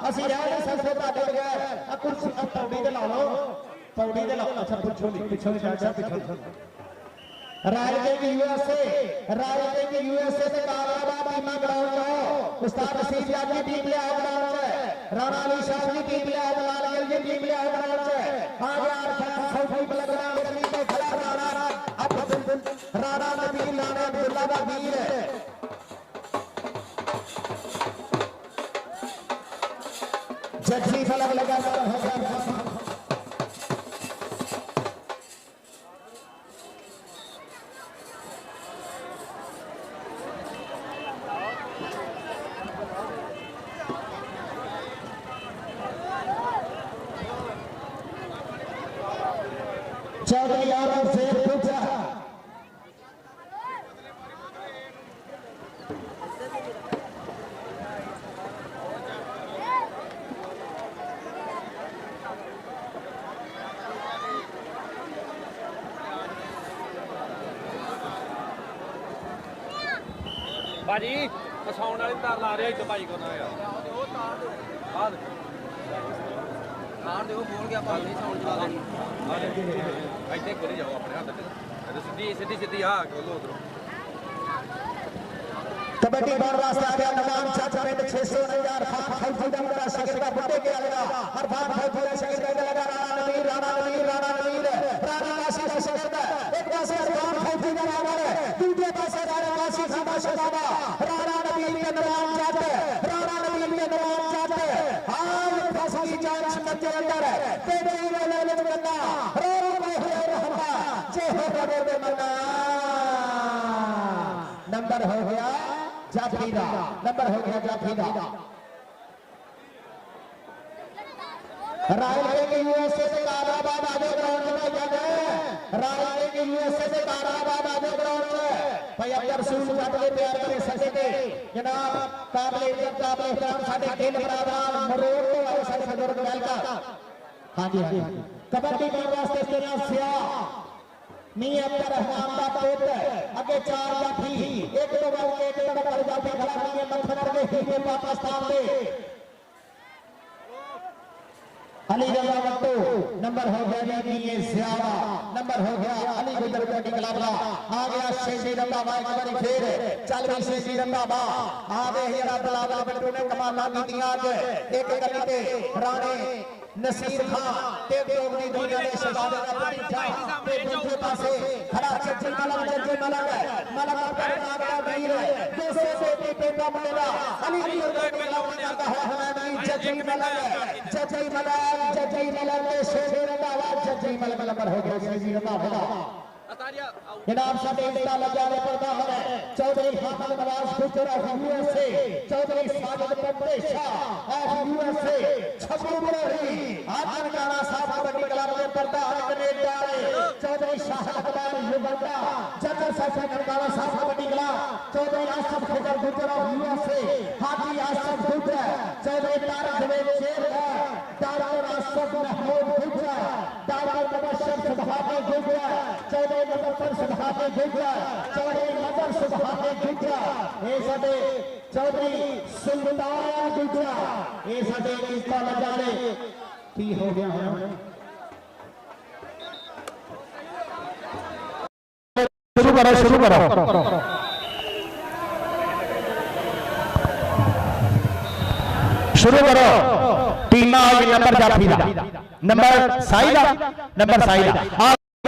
ਅਸੀਂ ਰਹਿ ਨਹੀਂ ਸਕਦੇ ਤੁਹਾਡੇ ਬਗੈਰ। ਆ ਕੁਰਸੀ ਆ ਪੌੜੀ ਤੇ ਲਾ ਲਓ, पौड़ी दे लो। अच्छा पिछों नहीं डॉक्टर पिछों रायगंज यूएसए से कालाबाद टीम ग्राउंड जाओ। उस्ताद नसीब याद की टीम ले आओ ग्राउंड से। राणा अली शाह की टीम ले आओ, लाल की टीम ले आओ ग्राउंड से। आगे यार सौफी बलगना मेरे पे खड़ा राणा अब राणा नबी लाने अब्दुल्ला का वीर जज्जी फलक लगा चौधरी यादव से पूछा भाजी फसाउण वाली तार ला रहे भाई को ना यार बाद तार देखो बोल गया भाई साउंड चला देनी ऐसे बोले जाओ अपने हाथ से सीधी सीधी सीधी हां बोलो उधर कबड्डी बार वास्ते आ गया नवान चाचा पेट 600 फौजी का शगीर का बुड्ढे के लगा हर बार फौजी का शगीर का लगा राणा नवीर राणा काशी का शगीर का एक पासे अरमान फौजी का नाम है, दूसरे पासे राणा काशी का शबाबा राणा नवीर के नवान चाचा हां फौजी जान समझ के अंदर तेरे वाले ले बंदा रो रहमा जे हो बड़े मन्ना नंबर हो गया जाफरीदा, नंबर हो गया जाफरीदा। रायगंज यूएसए से काराबाद आगे ग्राउंड में जाने रायगंज यूएसए से काराबाद आगे ग्राउंड में भाई अब्दुल रसूल काबले तैयार करे सके थे जनाब काबले इज्जत साडे दिल बराबर मरोड़ तो आए साडे बुजुर्ग वेलकम। हां जी कबड्डी के वास्ते तेरा सिया नहीं अब्दुल रहमान का पुत्र अगे 4 जाफी एक तो बल एक तड़कर जाफी खड़ा नहीं है मथनर के हीरे पाकिस्तान दे अली रजा वट्टू नंबर हो गया जी ये ज्यादा नंबर हो गया अली गुजर का निकला आ गया शेषी रंगाबा एक बार फिर चल भी शेषी रंगाबा आ गए हीरा बलावल बट्टू ने कमाना की दिया एक गली पे राणे नसीर खान ते दोगनी दुनिया ने शहजादा का परिचा ते दूसरे पासे खड़ा चच्ची मलक पर आ गया वीर 200 से पेटा मिलेगा अली गुजर का निकला का है हमें जजी मलक ने शेषी रंगाबा जजी मलक नंबर हो गया शेषी रंगाबा जनाब साडे इंस्टा लगाने पड़ता है चौधरी खान नवाज खुचरा यूएसए चौधरी साजिद पटेशा यूएसए छब्बू बुरी आजन गाना साहब कबड्डी क्लब में पड़ता है कनेडा चौधरी शाहबाद युगंडा जनरल सेक्रेटरी गाना साहब कबड्डी क्लब चौधरी आसफ खुचर गुजरा यूएसए हाजी आसफ खुचर चौधरी तारक देव शेर डॉक्टर आसफ महमूद खुचर डॉक्टर मुबशर सुभाष खुचर चौधरी मुजफ्फर सुभाष खुचर चौधरी नजर सुभाष खुचर ये साडे चौधरी सुल्तान खुचर ये साडे इंस्टा लगाने की हो गया है शुरू करो टीमा नंबर जाफरीदा नंबर साइदा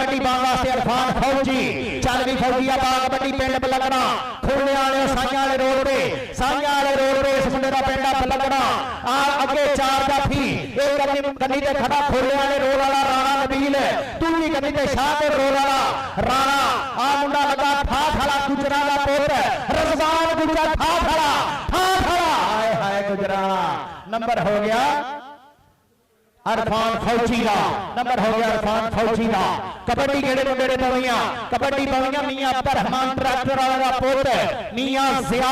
कबड्डी पाने वास्ते इरफान फौजी चल भी फौजी कबड्डी पिंड बलगना खुलने वाले साइयां वाले रोड पे इस मुंडे का पिंड बलगना आ अगे 4 जाफी एक गली ते खड़ा खुलने वाले रोड वाला राणा नबील दूसरी गली ते शाह ते रोड वाला राणा आ मुंडा लगा था खड़ा गुजरा का पुत्र रज़बान गुजरा था खड़ा हाय हाय गुजरा नंबर हो गया इरफान फौजी का नंबर हो गया इरफान फौजी का कबड्डी केड़े मुंडे ने कबड्डी पवैया मियां अब्दुल रहमान ट्रैक्टर वाला दा पुत्र मियां जिया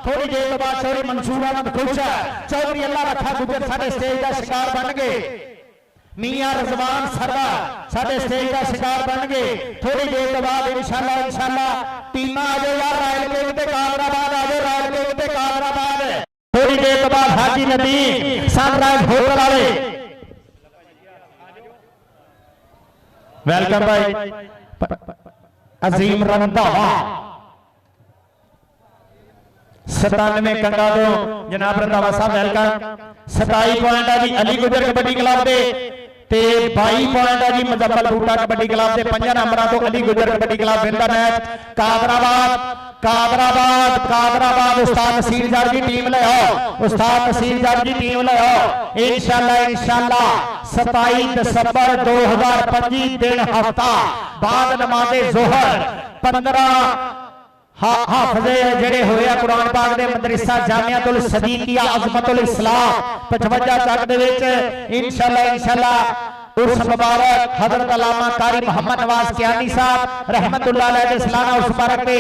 थोड़ी देर बाद चौधरी मंसूर अहमद खुचर चौधरी अल्लाह रखा गुजर साडे स्टेज का शिकार बन गए मियां रज़वान सरदार साडे स्टेज का शिकार बन गए थोड़ी देर बाद इंशाअल्लाह टीम आ जाओ यार रायल के कामराबाद आ जाओ रायल के कामराबाद थोड़ी देर के बाद हाजी नदीम सनराइज होटल वाले वेलकम भाई अजीम रंधावा 97 कंगा तो जनाब रंधावा साहब वेलकम 27 पॉइंट है जी अली गुजर कबड्डी क्लब के 22 पॉइंट है जी मुजफ्फर बूटा कबड्डी क्लब के 5 नंबर तो Ali Gujjar kabaddi club win the match Qadirabad Ustad Naseer जट की टीम ले आओ उस्ताद नसीर जट की टीम ले आओ इंशाल्लाह 27 दिसंबर 2025 दिन हफ्ता बाद नमाज़े ज़ोहर 15 हाफिज़े जेड़े होए कुरान पाक दे मदरसा जामियातुल सदीकिया अज़मतुल इस्लाम 55 चक दे विच इंशाल्लाह उर्स मुबारक हजरत अल्लामा कारी मोहम्मद नवाज कियानी साहब रहमतुल्लाह अलैह सलाना उर्स मुबारक के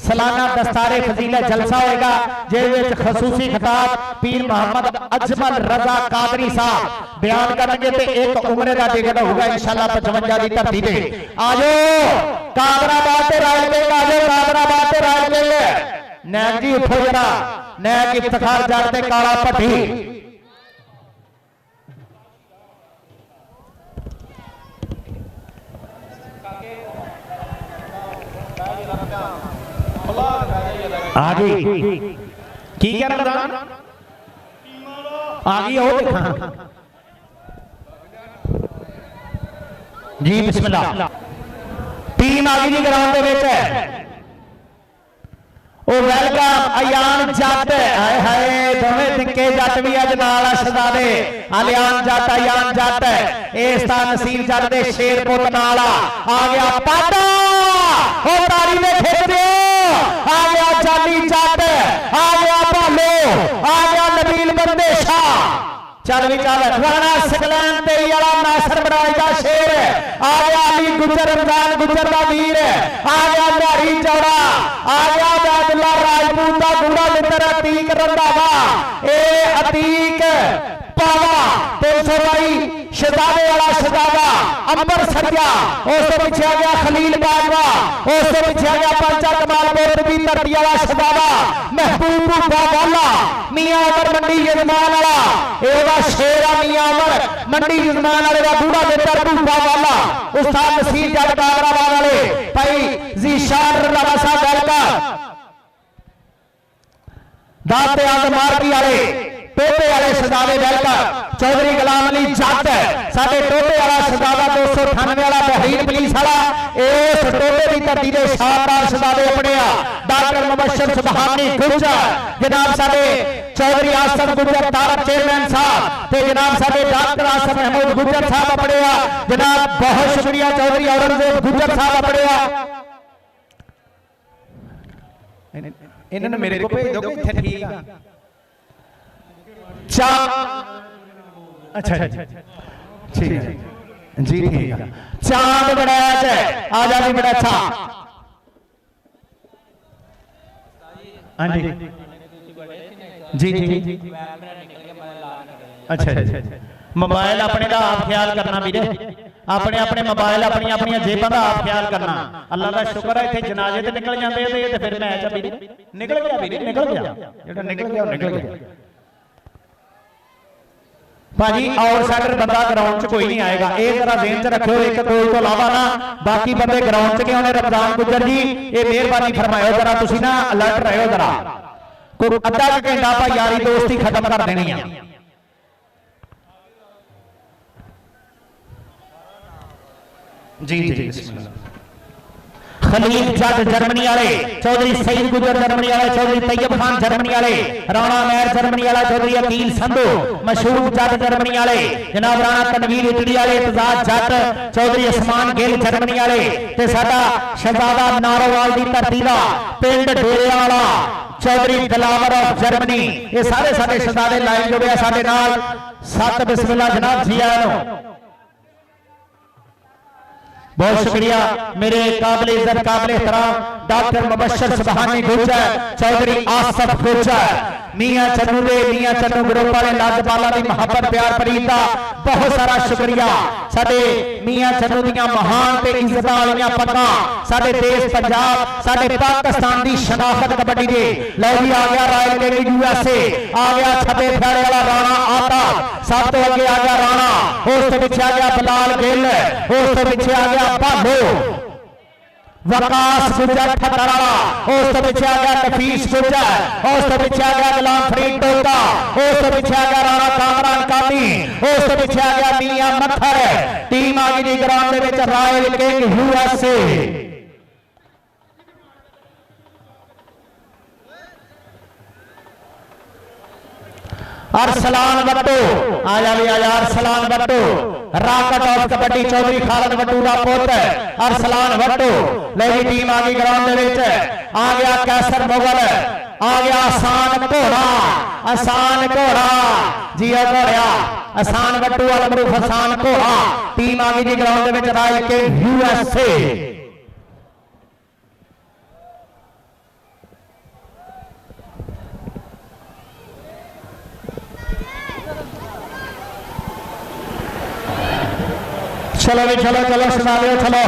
सालाना दस्तारे फजीलत जलसा होएगा जिस खसूसी खिताब पीर मोहम्मद अजमल रजा कादरी साहब बयान करेंगे ते एक उम्रे का टिकट होगा इंशाल्लाह 55 की धरती पे आजो कादराबाद ते रायपुर आजो कादराबाद ते रायपुर नैक जी उठो जरा नैक इफ्तिखार जट ते काला भट्टी आ गई की कह रहा आ गई हो देखा जी बिस्मिल्लाह टीम आ गई जी ग्राउंड ओ वेलकम अयान जट हाय हाय दोवें निक्के जट भी अज नाल शहजादे अलियान जट अयान जट इस दा नसीर जट दे शेर पुत नाल आ गया पाटा ओ तारी ने खिच दियो आ गया जानी जट आ गया भालो आ गया नबील बंदेशा चल भी चल राणा सकलैन तेरी वाला नासर बनाए का शेर आ गया अली गुजर रमजान गुजर का वीर आ गया बिहारी चौड़ा आ गया अब्दुल्ला राजपूत का गूढ़ा मित्र अतीक रंधावा ए अतीक पावा 322 शहजादे वाला शहजादा अंबर सरिया उस पीछे आ गया खलील बाजवा उस पीछे आ गया पंचा कमालपुर की धरती वाला शहजादा महबूब वाला मियां अमर मंडी यजमान वाला एदा शेरा मियां अमर मंडी यजमान वाले का बूढ़ा मित्र भूपा वाला उस्ताद नसीर जट कादराबाद वाले भाई जीशान रंधावा साहब वेलकम दाते आजमारकी वाले टोटे वाले शहजादे वेलकम चौधरी गुलाम अली जट साडे टोटे वाला शहजादा 298 वाला बहरीन पुलिस वाला इस टोटे की धरती के शानदार शहजादे अपने डॉक्टर मुबशर सुबहानी गुजर जनाब साडे चौधरी आसम गुजर तारक चेयरमैन साहब ते जनाब साडे डॉक्टर आसम महमूद गुजर साहब अपने जनाब बहुत शुक्रिया चौधरी औरंगजेब गुजर साहब अपने इन्होंने मेरे को भेज दोगे इत्थे ठीक है अच्छा ठीक है जी ठीक है चांद बड़ा है आजादी बड़ा अच्छा हाँ जी जी अच्छा मोबाइल अपने का आप ख्याल करना वीरे अपने अपने मोबाइल अपनी अपनी जेबां का आप ख्याल करना अल्लाह का शुक्र है इतने जनाजे तो निकल जाते तो फिर मैच वीरे निकल गया वीरे निकल गया जो निकल गया निकल गया भाजी आउटसाइडर बंदा ग्राउंड च कोई नहीं आएगा ये जरा ध्यान च रखियो एक गोल तो अलावा ना बाकी बंदे ग्राउंड च क्यों ने रमजान गुजर जी ये मेहरबानी फरमायो जरा तुसी ना अलर्ट रहो जरा कोई अद्धा घंटा आप यारी दोस्ती खत्म कर देनी है जी जी खलील जट जर्मनी वाले चौधरी सईद गुजर जर्मनी वाले चौधरी तैयब खान जर्मनी वाले राणा मेहर जर्मनी वाला चौधरी अकील संधू मशहूर जट जर्मनी वाले जनाब राणा तनवीर इटली वाले इतजाज जट चौधरी उस्मान गिल जर्मनी वाले ते साडा शहजादा नारोवाल दी धरती दा पिंड डेरेवाला चौधरी दिलावर ऑफ जर्मनी ये सारे साडे शहजादे लाइन जुड़े साडे नाल सत बिस्मिल्लाह जनाब जी आया नो बहुत शुक्रिया मेरे काबिल इज्जत काबिल एहतराम डॉक्टर मुबशर सुबहानी गुजर चौधरी आसफ गुजर मियां चन्नू दे मियां चन्नू ग्रुप वाले लाजपाला दी मोहब्बत प्यार प्रीत दा बहुत सारा शुक्रिया। साडे मियां चन्नू दियां महान ते इज्जत वालियां पग्गां साडे देश पंजाब साडे पाकिस्तान दी शनाख्त कबड्डी दे लो भी आ गया रॉयल किंग यूएसए आ गया छब्बे फैड़े वाला राणा आता सब तो अगे आ गया राणा उस तो पीछे आ गया बलाल गिल उस तो पीछे आ गया भालो वकास गुजर ठटराला उस तो पीछे आ गया नफीस गुजर उस तो पीछे आ गया गुलाम फरीद टोटा उस तो पीछे आ गया राणा कामरान कामी उस तो पीछे आ गया मियां मखर टीम आ गई ग्राउंड दे विच रॉयल किंग यूएसए अरसलान बट्टू आजा भी आजा अरसलान बट्टू राकट ऑफ कबड्डी चौधरी खालिद बट्टू का पुत्र अरसलान बट्टू ले जी टीम आ गई ग्राउंड दे विच आ गया कैसर मुगल आ गया आसान घोड़ा जिया घोड़िया आसान बट्टू वाला मरूफ आसान घोड़ा टीम आ गई जी ग्राउंड दे विच रॉयल किंग यूएसए चलो भी चलो चलो सुना दो चलो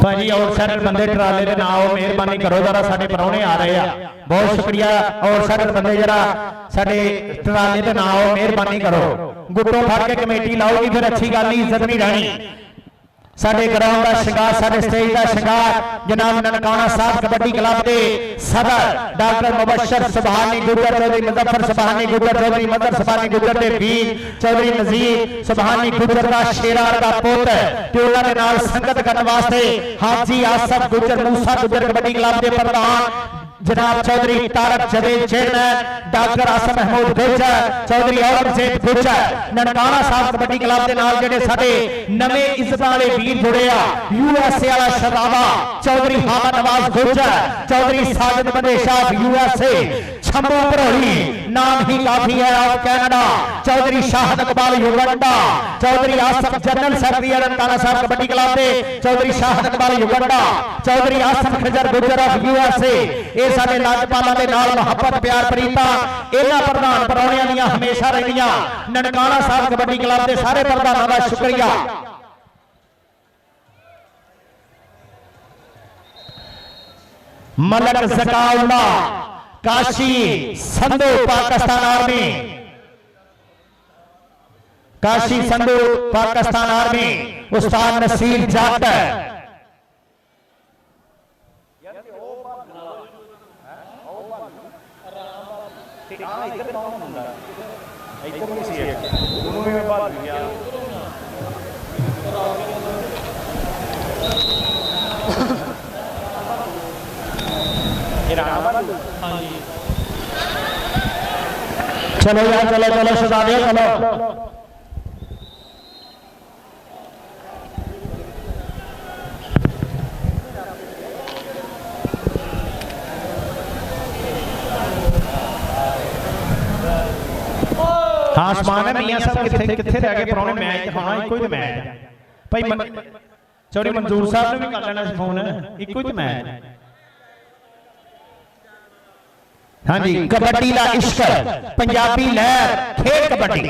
भाजी और सैडर बंदे ट्राले दे ना आओ मेहरबानी करो जरा साडे परौने आ रहे हैं बहुत शुक्रिया और सैडर बंदे जरा साडे ट्राले दे ना आओ मेहरबानी करो गुट्टों फड़ के कमेटी लाओगी फिर अच्छी गल नहीं इज्जत नहीं रहनी साडे ग्राउंड का शिंगार साडे स्टेज का शिंगार जनाब ननकाना साहब कबड्डी क्लब के सदर डॉक्टर मुबशर सुबहानी गुजर चौधरी मुजफ्फर सुबहानी गुजर चौधरी मदर सुबहानी गुजर के वीर चौधरी नजीर सुबहानी गुजर का शेरार का पुत्र ते उन्हां दे नाल संगत करने वास्ते हाजी आसफ गुजर मूसा गुजर कबड्डी क्लब के प्रधान जनाब चौधरी तारक जवेद चेयरमैन डॉक्टर आसम महमूद गुजर चौधरी औरंगजेब गुजर ननकाना साहब कबड्डी क्लब के नाल जेडे साडे नवे इज्जत वाले वीर जुड़े आ यूएसए वाला शराबा चौधरी हामा नवाज गुजर चौधरी साजिद बंदेशा यूएसए छंबू भरोली नाम ही काफी है और Canada Chaudhry Shahid Iqbal Uganda Chaudhry Asif general secretary Nankana Sahib kabaddi club के चौधरी शाहद इकबाल युगांडा चौधरी आसफ खजर गुजर ऑफ यूएसए साडे लाजपाला दे नाल मोहब्बत प्यार प्रीता इन्हां प्रधान परौणियां दियां हमेशा रहिंदियां ननकाना साहब कबड्डी क्लब दे सारे प्रधानां दा शुक्रिया। मलक ज़काउल्ला काशी संधू पाकिस्तान आर्मी काशी संधू पाकिस्तान आर्मी उस्ताद नसीर जट चलो यार चलो चलो सजा दो चलो हाँ समान है मियां साहब किथे किथे रह गए परौने मैच दिखाना इको ही मैच भाई चौधरी मंजूर साहब ने भी कर लेना फोन इको ही मैच हाँ जी कबड्डी का इश्क पंजाबी लहर खेल कबड्डी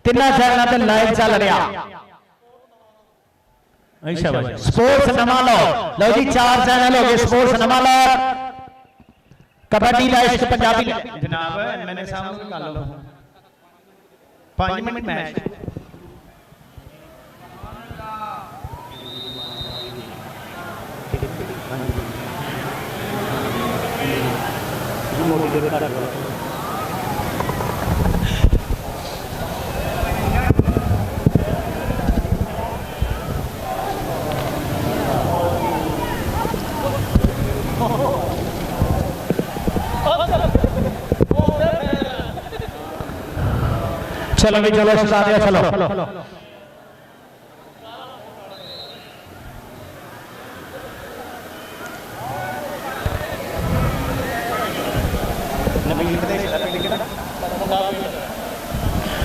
तिना चैनलों पे लाइव चल रहा स्पोर्ट्स नवा लो लो जी 4 चैनल हो गए स्पोर्ट्स नवा लो कबड्डी का इश्क पंजाबी जनाब मैंने साहब कर लो 5 मिनट मैच चलो भी चलो सजा दिया चलो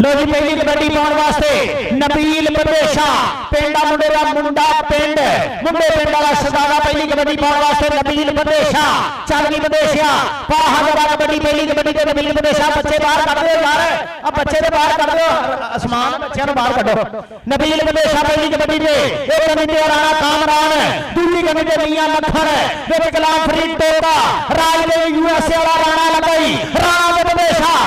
लो जी पहली कबड्डी पाने वास्ते नबील बंदेशा पेंडा मुंडे का मुंडा पिंड मुंडे पिंड वाला सरदारा पहली कबड्डी पाने वास्ते नबील बंदेशा चालनी बंदेशा पा हजारा कबड्डी पहली कबड्डी ते नबील बंदेशा बच्चे बाहर कर दो यार अब बच्चे दे बाहर कर दो आसमान बच्चों ने बाहर कढो नबील बंदेशा पहली कबड्डी ते एक कबड्डी ते राणा कामरान दूसरी कबड्डी ते मियां मक्खन विच गुलाम फरीद टोका राजदेव यूएसए वाला राणा लगाई राणा दे बंदेशा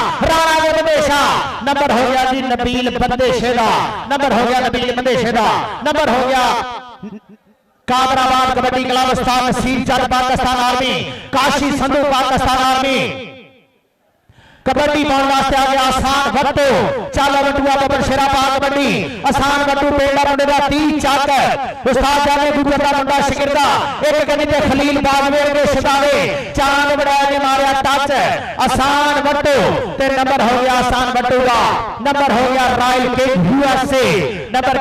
नंबर हो गया जी नबील बंदेशे का नंबर हो गया नबील बंदेशे का नंबर हो गया कादराबाद कबड्डी क्लब उस्ताद नसीर चंद पाकिस्तान आर्मी काशी संधू पाकिस्तान आर्मी कबड्डी पाने वास्ते आ गया आसान वट्टू चाला वट्टूआ बबर शेरा पा कबड्डी आसान वट्टू पेड़ा मुंडे का 30 चक उस्ताद जाने गुजर का मुंडा शिगिरदा एक कदी ते खलील बाजवेर के सितारे चांद बड़ाया ने मारिया टच आसान वट्टू ते नंबर हो गया आसान वट्टू का नंबर हो गया रॉयल किंग यूएसए नंबर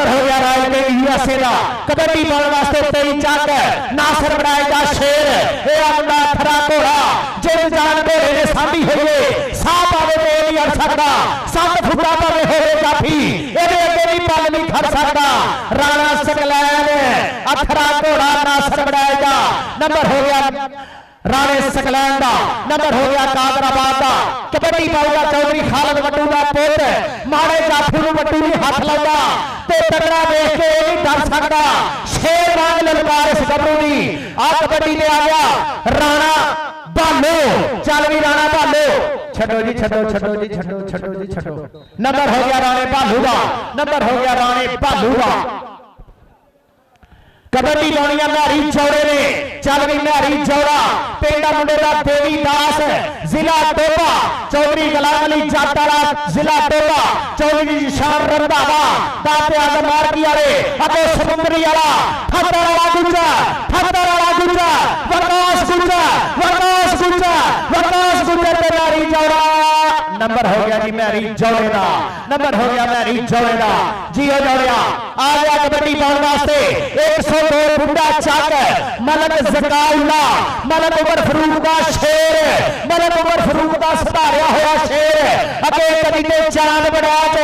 हो गया रॉयल किंग यूएसए का कबड्डी पाने वास्ते 23 चक नासर बनाए का शेर ए मुंडा खरा घोड़ा जिस जान घोड़े ने सांभी हुई है साह पावे तो नहीं अड़ सकता 7 फुटा पर हो काफी एदे अगे नहीं पल नहीं खड़ सकता राणा सकलैन अखरा घोड़ा नासर बनाए का नंबर हो गया राणे सकलैन का नंबर हो गया कादराबाद का कबड्डी पाऊगा चौधरी खालिद वट्टू का पुत माड़े जाफी नूं वट्टू नहीं हाथ लाउगा ते तगड़ा देख के नहीं डर सकता शेर वांग ललकार इस गबरू दी आ कबड्डी में आ गया राणा भालो चल भी राणा भालो छड्डो जी छड्डो नंबर हो गया राणे भालू का नंबर हो गया राणे भालू का कबड्डी पानी नारी चौड़े ने चल गई नारी चौड़ा पेंडा मुंडे का देवी दास जिला टोपा चौधरी गुलाम अली जट वाला जिला टोपा चौधरी निशान रंधावा दाते आजम मार्गी वाले अगे समुद्री वाला खतर वाला गुंजा वरदास गुंजा ते नारी चौड़ा नंबर हो गया जी मैरी चौड़े का नंबर हो गया मैरी चौड़े का जी हो जौड़िया आ गया कबड्डी पाने वास्ते 102 बुंडा चक मलक जकाउल्ला मलक उमर फरूक का शेर मलक उमर फरूक का सुधारिया हुआ शेर अगे कदी ते चांद बड़ाज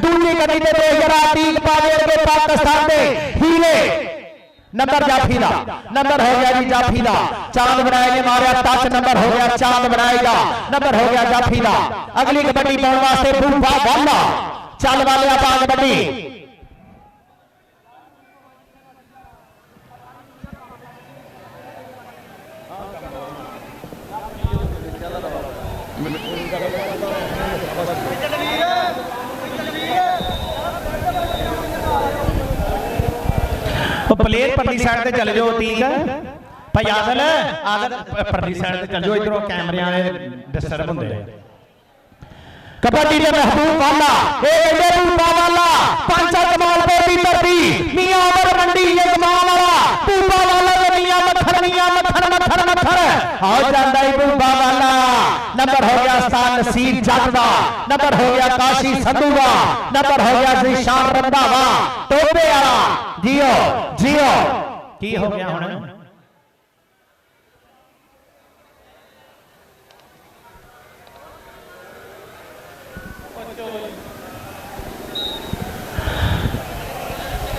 दूसरी कदी ते बेगरा तीक पावेर के पाकिस्तान दे हीरे नंबर जाफी दा नंबर हो गया जी जाफी दा चांद बनाए ने मारिया टच नंबर हो गया चांद बनाएगा नंबर हो गया जाफी दा अगली कबड्डी पाने वास्ते बूफा वाला चल वाले पा कबड्डी प्लेयर परली साइड से चले जाओ ठीक है भाई आदल परली साइड से चल जाओ इधरों कैमरे वाले डिस्टर्ब होंगे कबड्डी के महबूब वाला पंचा कमाल पे धरती मियां अमर मंडी ये कमाल वाला बूबा वाला मियां मत्थर आओ जांदा ही बूबा वाला नंबर हो गया उस्ताद नसीर जट दा नंबर हो गया काशी संधू दा नंबर हो गया निशान रंधावा टोपे वाला जियो की हो गया हुण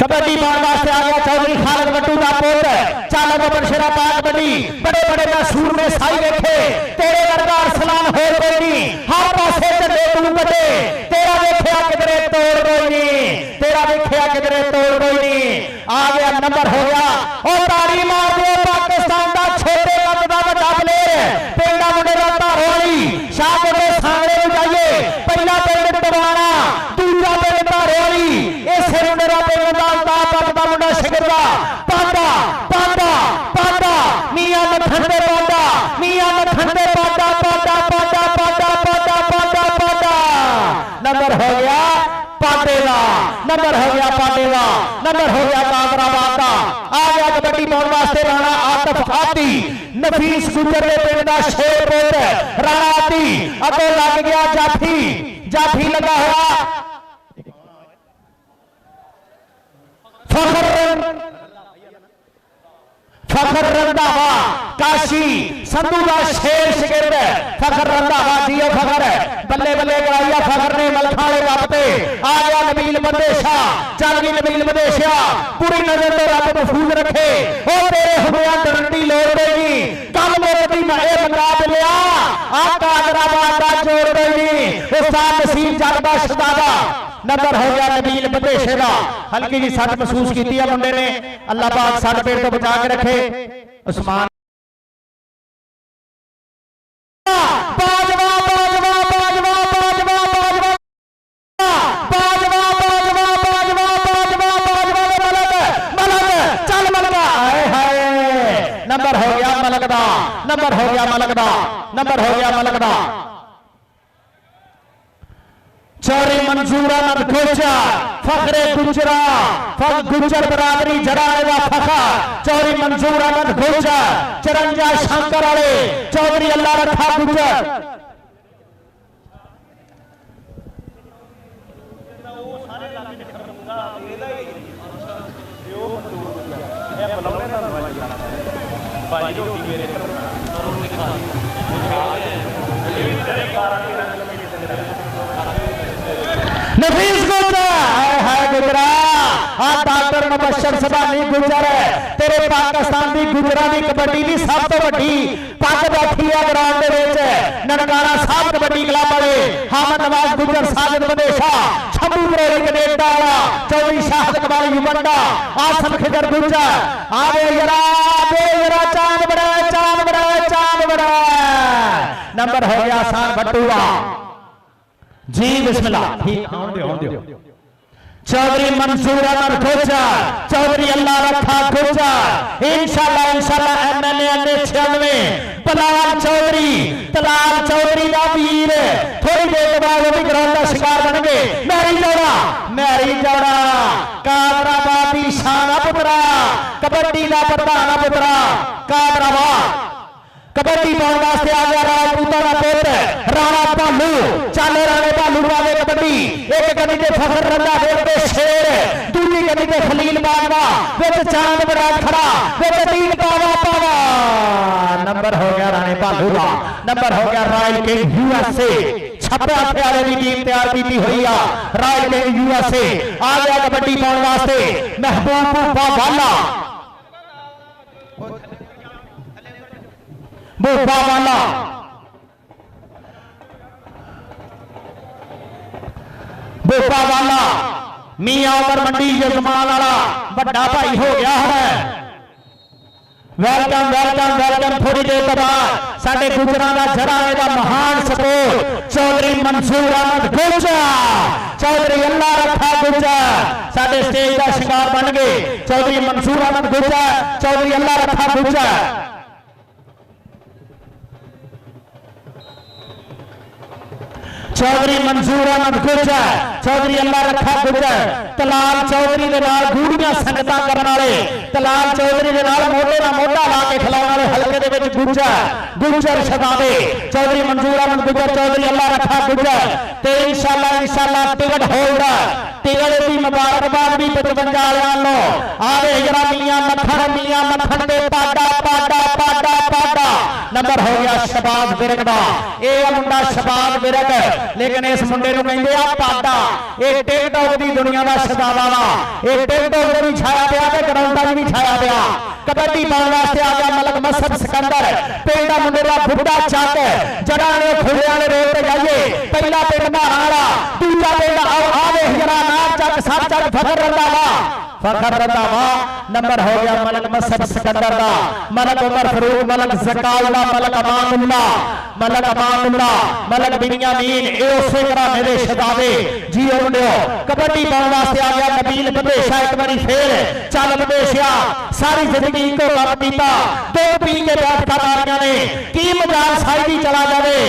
कबड्डी पाने वास्ते आ गया चौधरी खालिद वट्टू का पुत चाला बबर शेरा पा कबड्डी बड़े बड़े मैसूर में साई देखे तेरे वर्गा अरसलान हो कोई नहीं हर पासे झंडे तू बटे तेरा देखिया किधरे तोड़ कोई नहीं तेरा देखिया किधरे तोड़ कोई नहीं आ गया नंबर हो गया और ताड़ी मार दो पाकिस्तान का छोटे कद का बड़ा प्लेयर पेंडा मुंडे का धारोवाली शाहपुर के सामने में जाइए पहला पिंड टवाना दूसरा पिंड धारोवाली इस मुंडे का पिंड मुंडा शिगरदा पांडा मियां मठंडे पांडा नंबर हो गया पाटेला नंबर हो गया नंबर हो गया कादराबाद का आ गया कबड्डी पाने वास्ते राणा आतिफ आती नफीस गुजर के पिंड का शेर पुत राणा आती अगो लग गया जाफी लगा हुआ फखर रंधावा काशी संधू का शेर शिगिर्द फखर रंधावा जियो फखर बल्ले बल्ले कराइया फखर ने मलखाले वापते आ गया नबील बंदेशा चल गई नबील बंदेशा पूरी नजर तो रब महफूज रखे ओ तेरे हुआ डरन दी लोड़ नहीं कल मोदी मैं ए बंदा लिया आका दराबाद दा जोड़ नहीं उस्ताद नसीब जग दा शहजादा नंबर हो गया नबील बंदेशे दा हल्की जी सट महसूस की है मुंडे ने अल्लाह पाक सट पेट तो बचा के रखे उस्मान नंबर हो गया मलक दा नंबर हो गया मलक दा नंबर हो गया मलक दा चौरी मंजूर अहमद खोचा फखरे गुजरा गुजर बरादरी जड़ाने का फखर चौरी मंजूर अहमद खोचा चरंजा शंकर वाले चौधरी अल्लाह रखा गुजर नफीस गुजरा है गुजरा डॉक्टर मुबशर सबानी गुजर तेरे पाकिस्तान की गुजरा की कबड्डी की सब तो वड्डी पग बैठी है ग्राउंड के विच ननकाना साहब कबड्डी क्लब वाले हामद नवाज गुजर साजिद बंदेशा शंभू प्रेरी कनेडा वाला चौधरी शाहद कमाल युवंडा आसम खिजर गुजर आवे जरा चांद बड़ा नंबर हो गया आसान भट्टूआ जी बिस्मिल्लाह ठीक आउन दियो चौधरी मंसूर अहमद खोचा चौधरी अल्लाह रखा खोचा इंशाल्लाह एमएलए 96 तलाल चौधरी दा वीर थोड़ी देर बाद वो भी ग्राउंड का शिकार बन गए मैरी जौड़ा कादराबाद दी शान पुत्रा कबड्डी का प्रधान पुत्रा कादराबाद कबड्डी पाने वास्ते आ गया राजपूतों का पुत्र राणा भालू चाले राणे भालू वाले कबड्डी एक गली के फखर रंगा देख शेर दूसरी गली के खलील बाजवा विच चांद बराज खड़ा विच तीन पावा नंबर हो गया राणे भालू का नंबर हो गया रॉयल किंग यूएसए छपरा वाले की टीम तैयार की हुई है रॉयल किंग यूएसए आ गया कबड्डी पाने वास्ते महबूब वाला बूफा वाला मियां उमर मंडी यजमान वाला बड़ा भाई हो गया है वेलकम थोड़ी देर बाद साडे गुजरां दा जराए दा महान सपूत चौधरी मंसूर अहमद गुजर चौधरी अल्लाह रखा गुजर साडे स्टेज का शिकार बन गए चौधरी मंसूर अहमद गुजर चौधरी अल्लाह रखा गुजर चौधरी मंसूर अहमद गुजर चौधरी अल्लाह रखा गुजर तलाल चौधरी के नाल गूढ़ियां संगतां करन वाले तलाल चौधरी के नाल मोढे नाल मोढा ला के खिलाउण वाले हलके दे विच गुजर शहजादे चौधरी मंसूर अहमद गुजर चौधरी अल्लाह रखा गुजर ते इंशाल्लाह टिकट होल्डर टिकट दी मुबारकबाद भी 55 वालियां लो आवे जरा मियां मक्खन दे पाडा नंबर हो गया शबाज बिरक दा ए मुंडा शबाज बिरक लेकिन इस मुंडे नूं कहंदे आ पाडा ए टिकटॉक दी दुनिया दा शहजादा वा ए टिकटॉक ते भी छाया पिया ते ग्राउंडां ते भी छाया पिया कबड्डी पाउण वास्ते आ गया मलक मसद सिकंदर पिंड मुंडे दा बुड्ढा चक जड़ा ने खुड़ियां ने रोड ते जाइए पहला पिंड मारा वाला दूजा पिंड आवे जरा नाथ चक सब चक फखर रंधावा नंबर हो गया मलक मसद सिकंदर दा मलक उमर फरूक मलक जकाल दा मलक अमानुल्लाह मलक बिन्यामीन ए उसे घराने दे शहजादे जी मुंडियो कबड्डी पाउण वास्ते आ गया नबील बंदेशा एक बारी फिर चल बंदेशा सारी जिंदगी को काम कीता दो पी के बैठ मारियां ने की मजाल साइडी चला जावे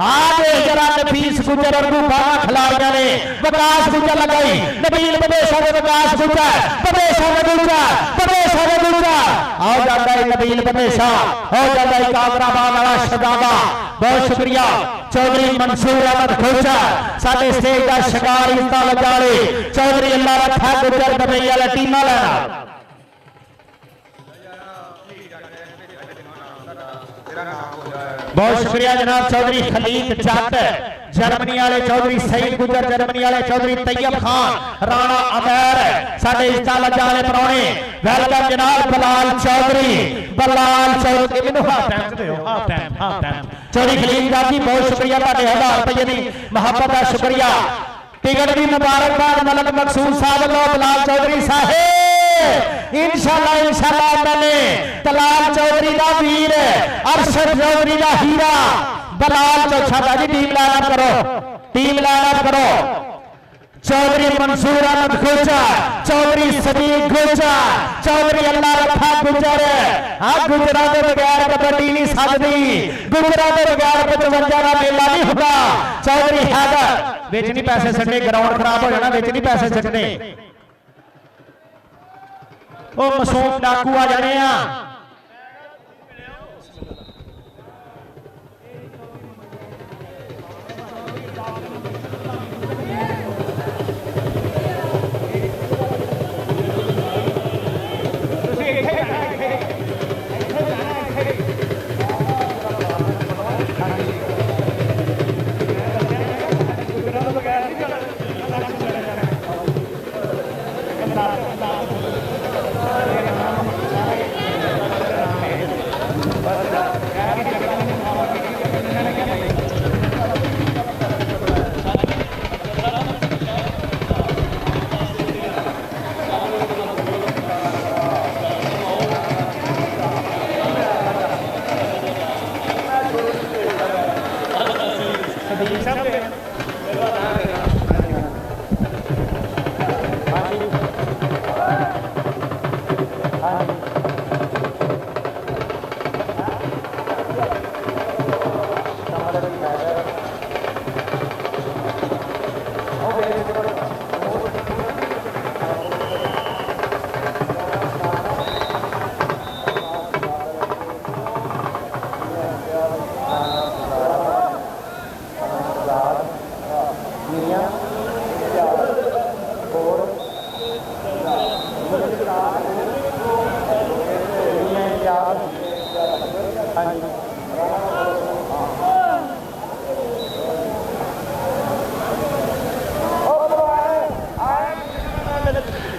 आगे जरा नफीस गुजर और बाहा खिलाड़ियां ने विकास गुजर लगाई नबील बंदेशा दे विकास गुजर आओ जाता है नबील बंदेशा आओ जाता है कादराबाद वाला शहजादा बहुत शुक्रिया चौधरी मंसूर अहमद खोचा साडे स्टेज का शिकार इस्ता लगाले चौधरी अल्लाह रखा गुजर दबई वाला टीम लेना बहुत शुक्रिया जनाब चौधरी खलीद जट जर्मनी वाले चौधरी सईद गुजर जर्मनी वाले चौधरी तैयब खान राणा अमैर साडे इस्ता लज्जा वाले परौने वेलकम जनाब बलाल चौधरी इन्हू हाफ टाइम दे हाफ टाइम चौधरी खलीद जट जी बहुत शुक्रिया तुहाडे 1000 रुपए दी मोहब्बत दा शुक्रिया टिकट दी मुबारकबाद मलक मकसूद साहब लो बलाल चौधरी साहेब इंशाल्लाह मैंने तलाल चौधरी दा वीर अरशद चौधरी दा हीरा बलाल चौधरी जी टीम लाइन अप करो चौधरी मंसूर अहमद गुजर चौधरी सदीक गुजर चौधरी अल्लाह रखा गुजर गुजरा के बगैर कबड्डी नहीं सकती गुजरा के बगैर 55 का मेला नहीं होगा चौधरी हैदर विच नहीं पैसे छड्डने ग्राउंड खराब हो जाना विच नहीं पैसे छड्डने ओ मासूम डाकू आ जाने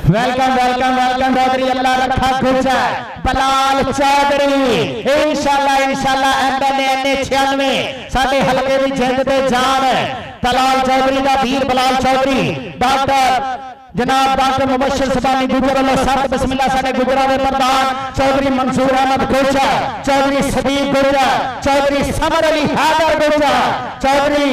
वेलकम वेलकम वेलकम चौधरी अल्लाह रखा गुजर बलाल चौधरी इंशाल्लाह MLA 96 साडे हलके दी जिंद ते जान बलाल चौधरी दा वीर बलाल चौधरी डॉक्टर जनाब डॉक्टर मुबशर सबानी गुजर वाला सत बिस्मिल्लाह साडे गुजरा दे प्रधान चौधरी मंसूर अहमद गुजर चौधरी सदीक गुजर चौधरी समर अली हैदर गुजर चौधरी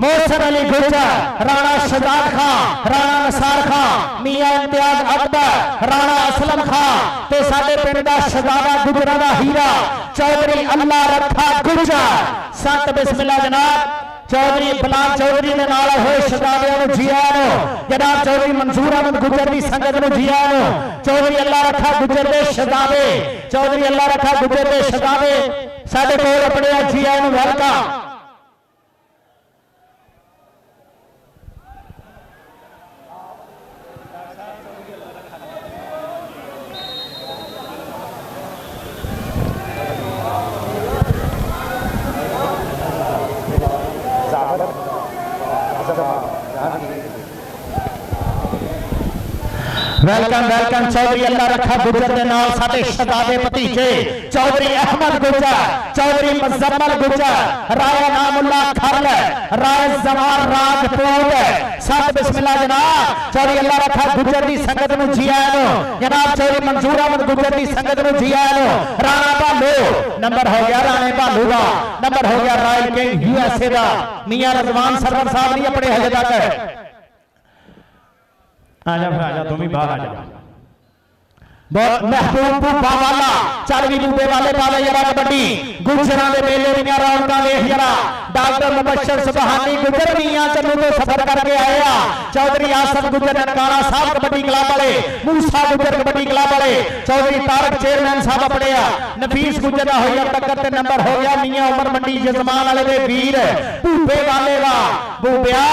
मोहसन अली गुजर राणा शजाद खान राणा नसार खान मियां इम्तियाज अकबर राणा असलम खान ते साडे पिंड दा शहजादा गुजरा दा हीरा चौधरी अल्लाह रखा गुजर सत बिस्मिल्लाह जनाब चौधरी बलाल चौधरी ने नाल होए शहजादियां नूं जी आयां नूं जनाब चौधरी मंसूर अहमद गुजर दी संगत नूं जी आयां नूं चौधरी अल्लाह रखा गुजर दे शहजादे चौधरी अल्लाह रखा गुजर दे शहजादे साडे कोल अपने जी आयां नूं वेलकम वेलकम वेलकम चौधरी अल्लाह रखा गुजर के नाल साडे शहजादे भतीजे चौधरी अहमद गुजर चौधरी मुजम्मल गुजर राय नामुल्ला खरल राय जवान राजपूत सत बिस्मिल्लाह जनाब चौधरी अल्लाह रखा गुजर दी संगत नूं जी आयां नूं जनाब चौधरी मंसूर अहमद गुजर दी संगत नूं जी आयां नूं राणा भालू नंबर हो गया राणे भालू का नंबर हो गया रॉयल किंग USA का मियां रजवान सरवर साहब नहीं अपने हजे तक आजा तुम भी बाहर आ जा बहुत महबूब बूबा वाला चल भी बूबे वाले पाले जरा कबड्डी गुजरां दे मेले दी रौनकां वेख जरा डॉक्टर मुबशर सुबहानी गुजर मियां चन्नू तो सफर करके आए आ चौधरी आसफ गुजर ननकाना साहब कबड्डी क्लब वाले मूसा गुजर कबड्डी क्लब वाले चौधरी तारक चेयरमैन साहब अपने आ नफीस गुजर दा होया टक्कर ते नंबर हो गया मियां उमर मंडी जजमान वाले दे वीर बूबे वाले दा बूबिया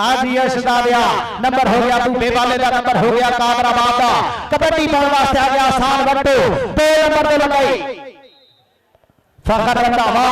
आज यशदारिया नंबर हो गया बूबे वाले दा नंबर हो गया कादराबाद दा कबड्डी पाउण वास्ते आ गया आसान वट्टू 2 नंबर ते लगाई फखर रंधावा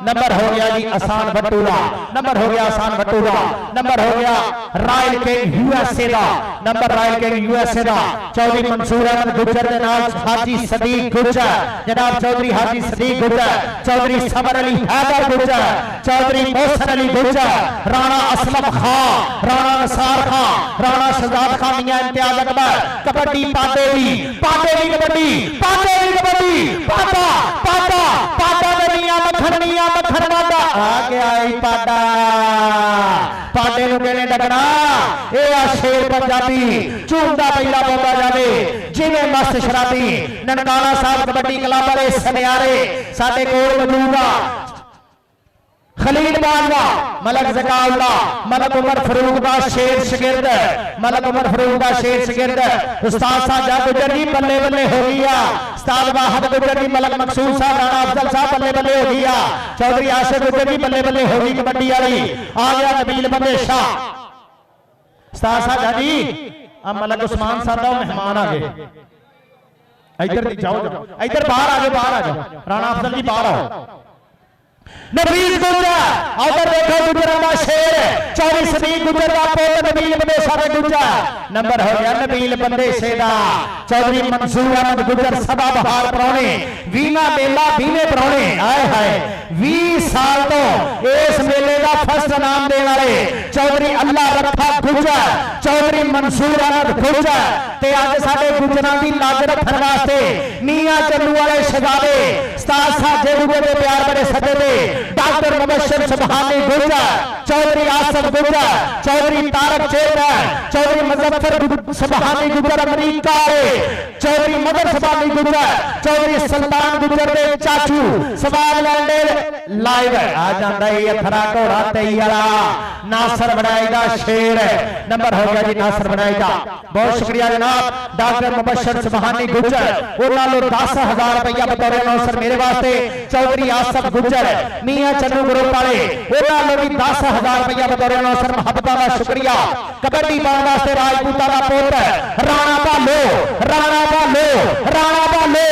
नंबर हो गया जी आसान भट्टूरा, नंबर हो गया आसान भट्टूरा, नंबर हो गया रॉयल किंग यूएसए दा, नंबर रॉयल किंग यूएसए दा चौधरी मंसूर अहमद गुजर दे नाल हाजी सदीक गुजर जनाब चौधरी हाजी सदीक गुजर, चौधरी समर अली हैदर गुजर, चौधरी मोहसन अली गुजर, राणा असलम खां, राणा नसार खां, राणा शहजाद खान मियां इम्तियाज अकबर कबड्डी पाटेली कबड्डी पाटा पाटा पाटा मियां मखन वादा आ गया पाटा पाटे नु कहने डगना ए आ शेर पंजाबी झूमदा पहला बोलदा जावे जिवें मस्त शराबी ननकाना साहब कबड्डी क्लब वाले सनियारे साडे कोल मौजूद आ खलील बाजवा मलक जकाउल्ला मलक उमर फरूक का शेर शागिर्द मलक उमर फरूक का शेर शागिर्द उस्ताद साहब गुजर जी बल्ले बल्ले हो गया, उस्ताद वाहद गुजर जी मलक मकसूद साहब राणा अफजल साहब बल्ले बल्ले हो गया, चौधरी आशिक गुजर जी बल्ले बल्ले हो गई कबड्डी वाली आ गया नबील बंदे शाह उस्ताद साहब जी अब मलक उस्मान साहब का मेहमान आ गए इधर जाओ इधर बाहर आ जाओ राणा अफजल जी बाहर आओ नबील गुजर उधर देखो गुजर का शेर चौधरी सदीक गुजर का पुत्र नबील बंदेशा के गुजर नंबर हो गया नबील बंदेशे दा चौधरी मंसूर अहमद गुजर सदा बहार परौने वीना मेला बीने परौने आए हाय 20 साल तो इस मेले का फर्स्ट नाम देने वाले चौधरी अल्लाह रखा गुजर चौधरी मंसूर अहमद गुजर ते अज साडे गुजरां दी लाज रखण वास्ते मियां चन्नू वाले शहजादे उस्ताद साहब जे गुजर दे प्यार बड़े सदे दे डॉक्टर मुबशर सुभानी गुजर चौधरी आसफ गुजर चौधरी तारक चेहरा चौधरी मुजफ्फर सुभानी गुजर अमेरिका चौधरी मदर सुभानी गुजर चौधरी सुल्तान गुजर दे चाचू सवाल लैंडे लाइव आ जांदा है अथरा घोड़ा तेई वाला नासर बनाई दा शेर नंबर हो गया जी नासर बनाई दा बहुत शुक्रिया जनाब डॉक्टर मुबशर सुभानी गुजर उन्हां लो 10,000 रुपया बतौर नासर मेरे वास्ते चौधरी आसफ गुजर मियां चन्नू ग्रुप वाले उन्हां लो भी 10,000 रुपया बतौर नासर मुहब्बतां दा शुक्रिया कबड्डी पाउण वास्ते राजपूतां दा पुत्र राणा भालो राणा भालो राणा भालो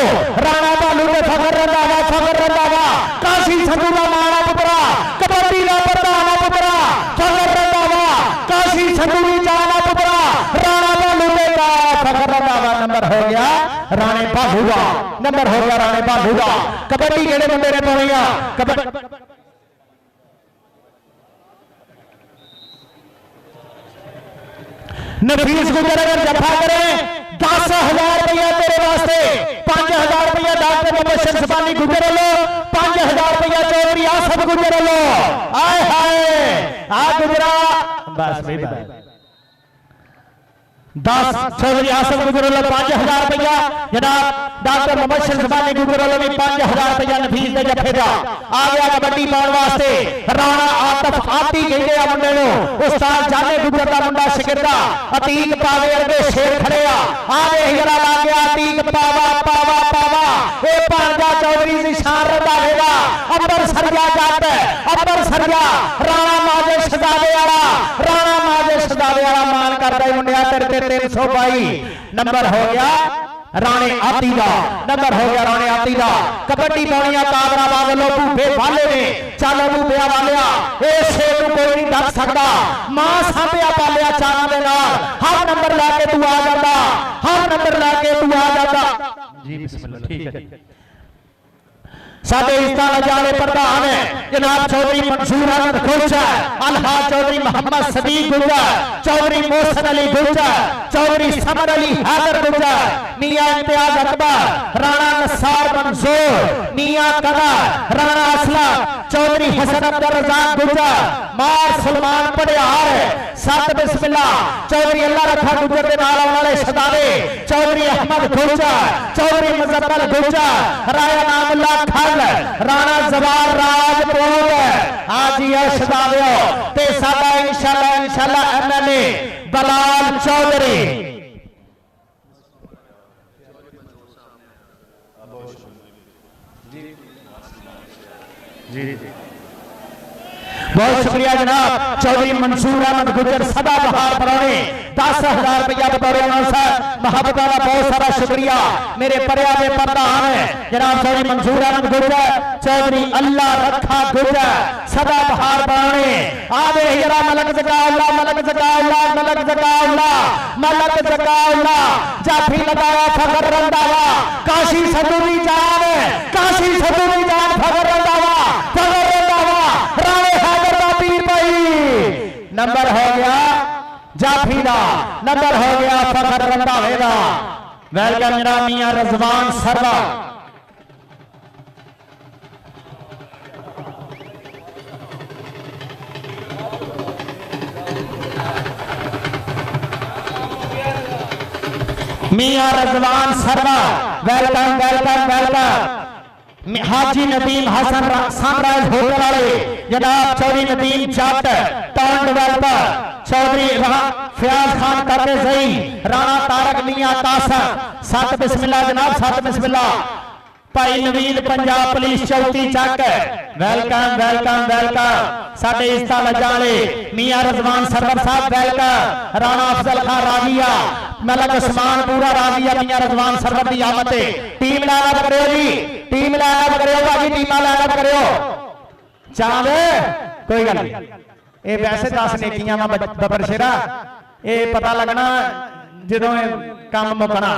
राणा भालो ते फखर रंधावा काशी संधू दा माड़ा पुत्रा कबड्डी दा प्रधान पुत्रा फखर रंधावा काशी संधू दी जाना पुत्रा राणा भालो ते फखर रंधावा नंबर हो गया राणे भालू का नंबर हो गया राणे भालू का कबड्डी केड़े बंदे ने पाउणी आ कबड्डी नफीस गुजर अगर जफा करे 10,000 रुपया तेरे वास्ते 5,000 रुपया डॉक्टर मुबशर सुभानी गुजर लो 5,000 रुपया चौधरी आसफ गुजर लो आए हाय आ गुजरा बस भाई 10 चौधरी आसफ गुजर लो 5,000 रुपया जनाब डॉक्टर मुबशर सुभानी गुजर लो भी 5,000 रुपया नफीस दे जफे दा आ गया कबड्डी पाउण वास्ते राणा आतफ आती कहंदे आ मुंडे नु उस्ताद जाने गुजर दा मुंडा शिगिरदा अतीक पावे अरगे शेर खड़े आ वे हीरा ला गया अतीक पावा पावा पावा ए भांजा चौधरी दी शान रंधावेगा अंबर सरजा जट अंबर सरजा राणा माजे शहजादे वाला राणा माजे शहजादे वाला मान करदा मुंडिया तेरे 322 नंबर हो गया राणे आती दा नंबर हो गया राणे आती दा कबड्डी पाउणियां काबराबाद लो भूपे वाले ने चल भूपिया वालिया ए शेर नूं कोई नहीं डक सकदा मां सांभिया पालिया चारां दे नाल हर नंबर लैके तू आ जांदा हर नंबर लैके तू आ जांदा जी बिस्मिल्लाह ठीक है साडे इस्तान जाने प्रधान है जनाब चौधरी मंसूर अहमद गुजर अलहा चौधरी मोहम्मद सदीक गुजर चौधरी मोहसन अली गुजर चौधरी समर अली हैदर गुजर मियां इम्तियाज अकबर राणा नसार मंसूर मियां कदा राणा असलम चौधरी हसन अब्दुल रज़ाक गुजर मार सलमान पड़ियार सत बिस्मिल्लाह चौधरी अल्लाह रखा गुजर के नाल आने वाले शहजादे चौधरी अहमद गुजर चौधरी मुजफ्फर गुजर राया नामुल्लाह खान राणा जवार राजपूत हाजी शहजादे ते साडा इंशाल्लाह एमएलए बलाल चौधरी जी बहुत शुक्रिया जनाब चौधरी मंसूर अहमद गुजर सदा बहार परौने 10,000 रुपया बतौर नासर मोहब्बत का बहुत सारा शुक्रिया मेरे परिया के प्रधान जनाब चौधरी मंसूर अहमद गुर्जर चौधरी अल्लाह रखा गुर्जर सदा बहार बनाने आवे हीरा मलक जकाउल्लाह मलक जकाउल्लाह मलक जकाउल्लाह मलक जकाउल्लाह जाफी लगाया फखर रंधावा काशी सदुरी जान फखर रंधावा राणे हैदर दा पीर भाई नंबर हो गया जाफी दा नंबर हो गया फखर रंधावे दा वेलकम जनाब मियां रजवान सरवर मियां Rizwan server welcome welcome welcome Haji Nadeem Hasan sunrise Hotel वाले जनाब चौधरी नदीम जट टाउन डेवलपर चौधरी फयाज खान करते सही राणा तारक मियां कासम सत बिस्मिल्लाह जनाब सत बिस्मिल्लाह भाई नवीद पंजाब पुलिस चौथी चक वेलकम वेलकम वेलकम साडे इस्ता लजाले मियां रजवान सरवर साहब वेलकम राणा अफजल खान राजिया मलक उस्मान पूरा राजिया मियां रजवान सरवर की आमद टीम लाइनअप करियो जी टीम लाइनअप करियो भाजी टीम लाइनअप करियो चाहे कोई गल नहीं ये वैसे 10 नेकियां वा बबर शेरा ये पता लगना जो काम मुकना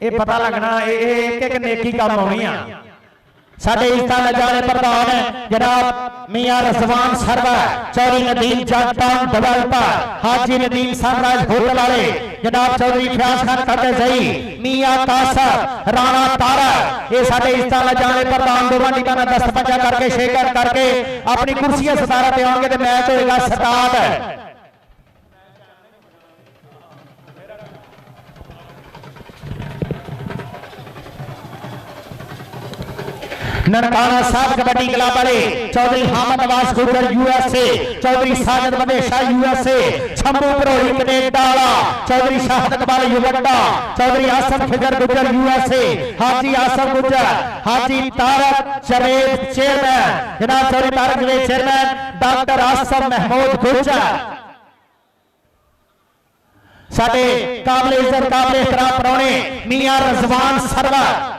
ये पता लगना एक एक नेकी काम होनी है साडे इस्ता लजाने प्रधान जनाब मियां रजवान सरवर चौधरी नदीम जट टाउन डेवलपर हाजी नदीम सनराइज होटल वाले जनाब चौधरी फयाज खान करते सही मियां कासम राणा तारक ये साडे इस्ता लजाने प्रधान दोवां टीमां दा दस्त पंजा करके शेकर करके अपनी कुर्सियां 17 ते आउणगे ते मैच होएगा स्टार्ट ननकाना साहब कबड्डी क्लब वाले Chaudhary Hamid Nawaz Gujjar USA Chaudhary Sajid Madesha USA Chhambu Bharodi Canada वाला चौधरी शहादत वाले युवटा चौधरी आसम खिजर गुर्जर यूएसए हाजी आसम गुर्जर हाजी तारक जवेद चेयरमैन जनाब चौधरी तारक जवेद चेयरमैन डॉक्टर आसम महमूद गुर्जर साडे काबिल इज्जत काबिल एहतराम परौने मियां रजवान सरवर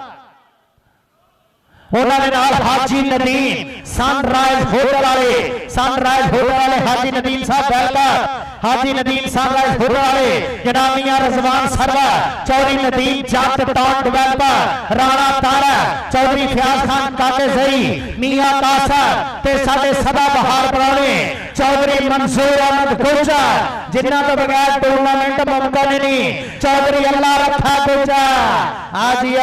हाजी नदीम सनराइज होटल वाले हाजी नदीम साहब welcome Haji Nadeem Sunrise Hotel वाले जनाब मियां रजवान सरवर चौधरी नदीम जट टाउन डेवलपर राणा तारक चौधरी फयाज खान काके सही मियां कासम ते साडे सदा बहार बनाने चौधरी मंसूर अहमद गुर्जर जिन्हां तो बगैर टूर्नामेंट मुमकिन नहीं चौधरी अल्लाह रखा गुर्जर हाजी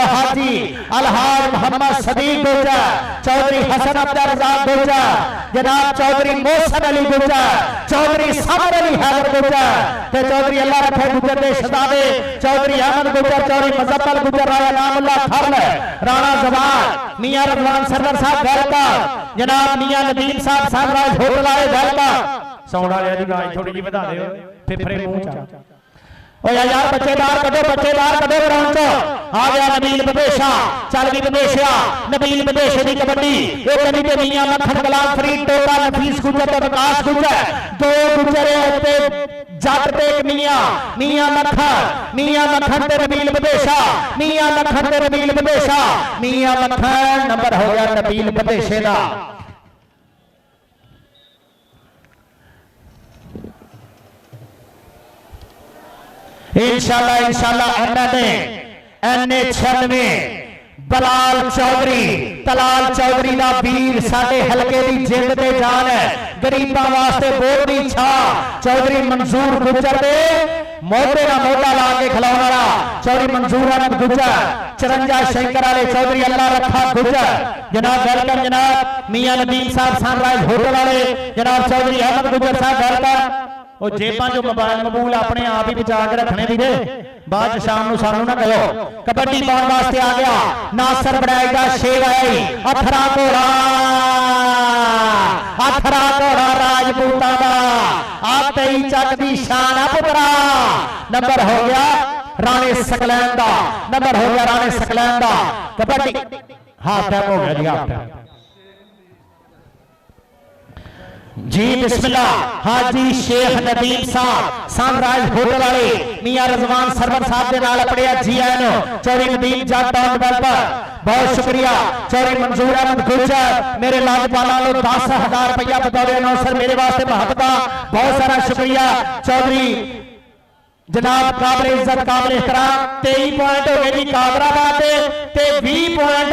अलहाज मोहम्मद सदीक गुर्जर चौधरी हसन अब्दुल रज़ाक गुर्जर जनाब चौधरी मोहसिन अली गुर्जर चौधरी समर अली हैदर गुर्जर ते चौधरी अल्लाह रखे गुर्जर दे शहजादे चौधरी अहमद गुर्जर चौधरी मुजफ्फर गुर्जर राजा नामुल्लाह खरल राणा जवान मियां रजवान सरवर साहब वेलकम जनाब मियां नदीम साहब सनराइज होटल वाले वेलकम सौण वाले दी आवाज थोड़ी जी वधा दिओ फेफड़े मुंह च ओ यार बच्चेदार कदो ग्राउंड च आ गया नबील बदेशा चल भी बदेशा नबील बदेशे की कबड्डी एक कनी ते मियां मक्खन गुलाम फरीद टोला नफीस गुर्जर ते विकास गुर्जर दो गुर्जरे ते जट ते मियां मक्खन ते नबील बदेशा मियां मक्खन ते नबील बदेशा मियां मक्खन नंबर हो गया नबील बदेशे दा इंशाल्लाह एनए 96 बलाल चौधरी तलाल चौधरी का वीर साडे हलके की जिंद ते जान है गरीबां वास्ते बोल दी छा चौधरी मंसूर गुर्जर दे मोढे ना मोढा ला के खिलाने वाला चौधरी मंसूर अहमद गुर्जर 54 शंकर वाले चौधरी अल्लाह रखा गुर्जर जनाब वेलकम जनाब मियां नदीम साहब सनराइज होटल वाले जनाब चौधरी अहमद गुर्जर साहब वेलकम ਉਹ ਜੇਬਾਂ ਜੋ ਮੋਬਾਈਲ ਮਬੂਲ ਆਪਣੇ ਆਪ ਹੀ ਬਚਾ ਕੇ ਰੱਖਣੇ ਵੀਰੇ ਬਾਅਦ ਚ ਸ਼ਾਮ ਨੂੰ ਸਾਨੂੰ ਨਾ ਕਹੋ ਕਬੱਡੀ ਪਾਉਣ ਵਾਸਤੇ ਆ ਗਿਆ ਨਾਸਰ ਬੜਾਈ ਦਾ ਸ਼ੇਰ ਹੈ ਅਥਰਾ ਘੋੜਾ ਰਾਜਪੂਤਾਂ ਦਾ ਆ 23 ਚੱਕ ਦੀ ਸ਼ਾਨ ਆ ਪੁੱਤਰਾ ਨੰਬਰ ਹੋ ਗਿਆ ਰਾਣੇ ਸਕਲੈਨ ਦਾ ਨੰਬਰ ਹੋ ਗਿਆ ਰਾਣੇ ਸਕਲੈਨ ਦਾ ਕਬੱਡੀ ਹਾਫ ਟਾਈਮ ਹੋ ਗਿਆ ਜੀ ਹਾਫ ਟਾਈਮ जी बिस्मिल्लाह। हाजी शेख नदीम साहब सनराइज होटल वाले मियां रजवान सरवर साहब के नाल अपने जी आए नो चौधरी नदीम जट टाउन डेवलपर बहुत शुक्रिया। चौधरी मंजूर अहमद गुजर मेरे लाजपाला लो 10,000 रुपया बतौर अनाउंसर मेरे वास्ते महबता बहुत सारा शुक्रिया। चौधरी जनाब काबिल इज्जत काबिल एहतराम 23 पॉइंट हो गए जी कादराबाद ते 20 पॉइंट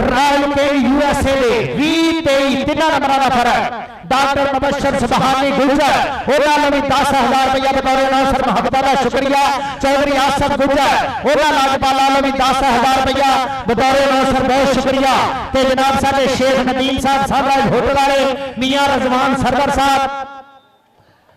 रॉयल के यूएसए दे 20-23 तीन नंबरों का फर्क। डॉक्टर मुबशर सुबहानी गुजर उन्होंने भी 10,000 रुपया बतौर अनाउंसर महबता का शुक्रिया। चौधरी आसफ गुजर उन्होंने लाजपाला भी 10,000 रुपया बतौर अनाउंसर बहुत शुक्रिया। ते जनाब साडे शेख नदीम साहब सनराइज होटल वाले मियां रजवान सरवर साहब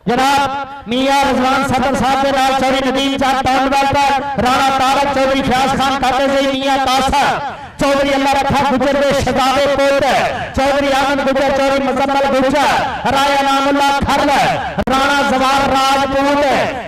जनाब मियां रजवान सरवर साहब के नाल चौधरी नदीम जट टाउन डेवलपर राणा तारक चौधरी फयाज खान काटे से मियां कासर चौधरी अल्लाह रखा गुजर के शहजादे पुत्र चौधरी अहमद गुजर चौधरी मुजम्मल गुजर राय नामुल्ला खरल राणा जवार राजपूत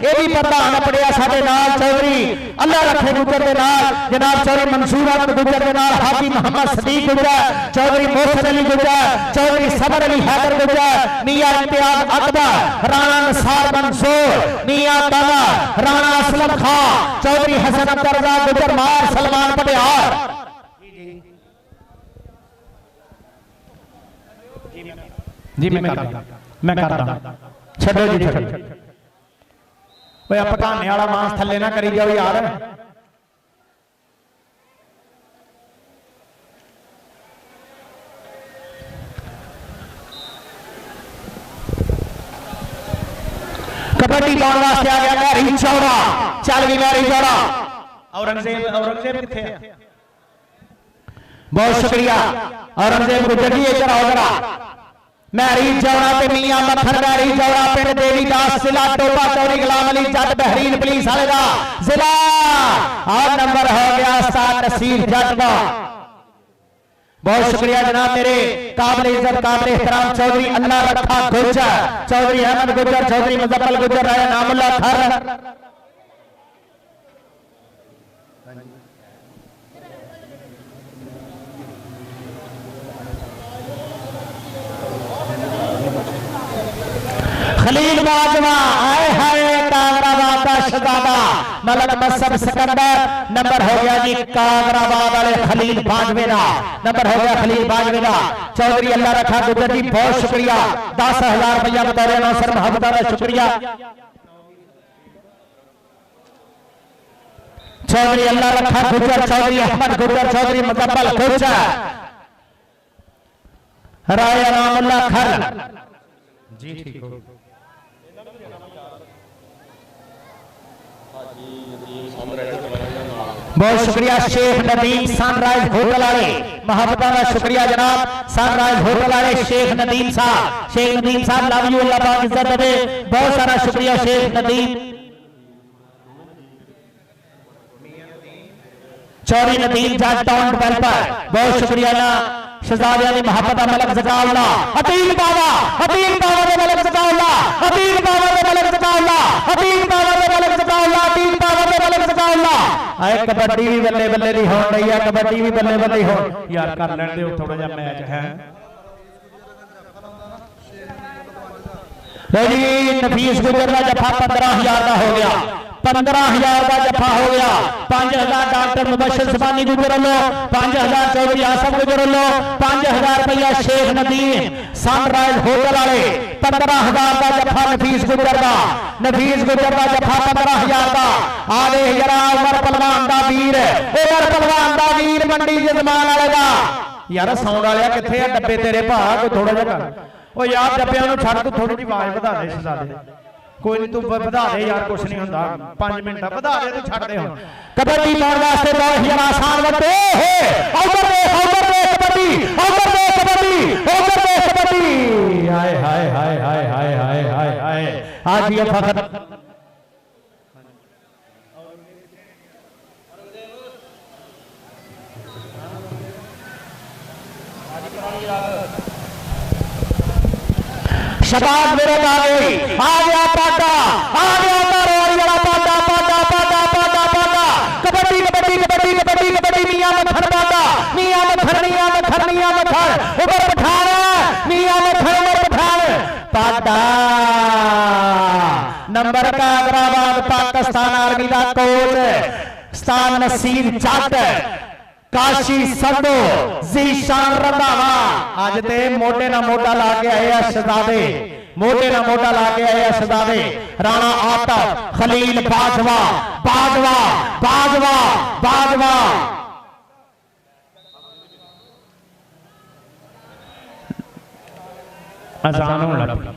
ये भी प्रधान पड़िया साडे नाल चौधरी अल्लाह रखे गुजर के नाल जनाब चौधरी मंसूर अहमद गुजर के नाल हाजी मोहम्मद सदीक गुजर चौधरी मोहसिन अली गुजर चौधरी सबर अली हैदर गुजर मियां इम्तियाज अकबर राणा नसार मंसूर मियां ताला राणा असलम खां चौधरी हसन अब्दुल्ला गुजर मार सलमान पटियार। जी मैं करदा छड्डो जी छड्डो ओए आप पकाने वाला मांस थल्ले ना करी जाओ यार। कबड्डी पाने वास्ते आ गया मैरी चौड़ा चल गई मैरी चौड़ा। औरंगजेब किथे है बहुत शुक्रिया औरंगजेब गुजर जी इधर आओ जरा। मैरी चौड़ा ते मियां मत्थर मैरी चौड़ा पिंड देवीदास जिला टोपा चौधरी गुलाम अली जट बहरीन पुलिस वाले का जिला और नंबर हो गया उस्ताद नसीर जट का बहुत शुक्रिया जनाब मेरे काबिल इज्जत काबिल एहतराम चौधरी अल्लाह रखा गुजर चौधरी अहमद गुजर चौधरी मुजफ्फर गुजर राय नामुल्ला खर खलील बाजवा आए हाय कागराबाद का शहजादा मलक मसब सिकंदर नंबर हो गया जी कागराबाद वाले खलील बाजवे का नंबर हो गया खलील बाजवे का। चौधरी अल्लाह रखा गुजर जी बहुत शुक्रिया 10,000 रुपया बतौर अनाउंसर महबूबा का शुक्रिया। चौधरी अल्लाह रखा गुजर चौधरी अहमद गुजर चौधरी मुजफ्फर गुजर राय नामुल्ला खर जी ठीक हो। बहुत शुक्रिया शेख नदीम सनराइज होटल वाले मोहब्बत का शुक्रिया जनाब सनराइज होटल वाले शेख नदीम साहब लव यू अल्लाह पाक इज्जत दे बहुत सारा शुक्रिया शेख नदीम चौधरी नदीम जट टाउन डेवलपर बहुत शुक्रिया ना शहजादिया की मोहब्बत मलक जकाउल्ला हतीम बाबा दे मलक जकाउल्ला हतीम बाबा दे मलक जकाउल्ला हतीम बाबा दे मलक जकाउल्ला हतीम बाबा दे मलक जकाउल्ला। आए कबड्डी भी बल्ले बल्ले दी होण रही है कबड्डी भी बल्ले बल्ले हो यार कर लेण दे थोड़ा जिहा मैच है। लो जी नफीस गुजर का जफा 15,000 का हो गया 15,000 का जफा हो गया 5,000 डॉक्टर मुबशर सुबहानी गुजर लो 5,000 चौधरी आसफ गुजर लो 5,000 रुपया शेख नदीम सनराइज होटल वाले 15,000 का जफा नफीस गुजर का जफा 15,000 का आगे जरा उमर पहलवान का वीर मंडी जजमान वाले का यार साउंड वाले किथे है डब्बे तेरे भा कोई थोड़ा जिहा ओ यार डब्बियां नूं छੱਡ तू थोड़ी जी आवाज वधा दे शहजादे कोई नहीं तू वधा दे यार कुछ नहीं होंदा 5 मिनट वधा दे तू छੱਡ दे हुण कबड्डी पाउण वास्ते बहुत ही आसान वटे उधर दे कबड्डी हाय हाय हाय हाय हाय हाय हाय हाय आज ये फखर शबाज मेरे आ गया पाटा रोड़ी वाला पाटा कबड्डी मियां मत्थर पाटा मियां मत्थर उधर पठान मियां मत्थर उधर पठान ਵੱਡਾ ਨੰਬਰ ਕਾਗਰਾਬਾਦ ਪਾਕਿਸਤਾਨ ਆਰਮੀ ਦਾ ਕੋਚ ਉਸਤਾਦ ਨਸੀਰ ਜੱਟ ਕਾਸ਼ੀ ਸੰਧੂ ਜ਼ੀਸ਼ਾਨ ਰੰਧਾਵਾ ਅੱਜ ਤੇ ਮੋਢੇ ਨਾਲ ਮੋਢਾ ਲਾ ਕੇ ਆਏ ਆ ਸ਼ਹਜ਼ਾਦੇ ਮੋਢੇ ਨਾਲ ਮੋਢਾ ਲਾ ਕੇ ਆਏ ਆ ਸ਼ਹਜ਼ਾਦੇ ਰਾਣਾ ਆਤਫ ਖਲੀਲ ਬਾਜਵਾ ਬਾਜਵਾ ਬਾਜਵਾ ਬਾਜਵਾ ਅਜ਼ਾਨ ਹੋਣ ਲੱਗੀ।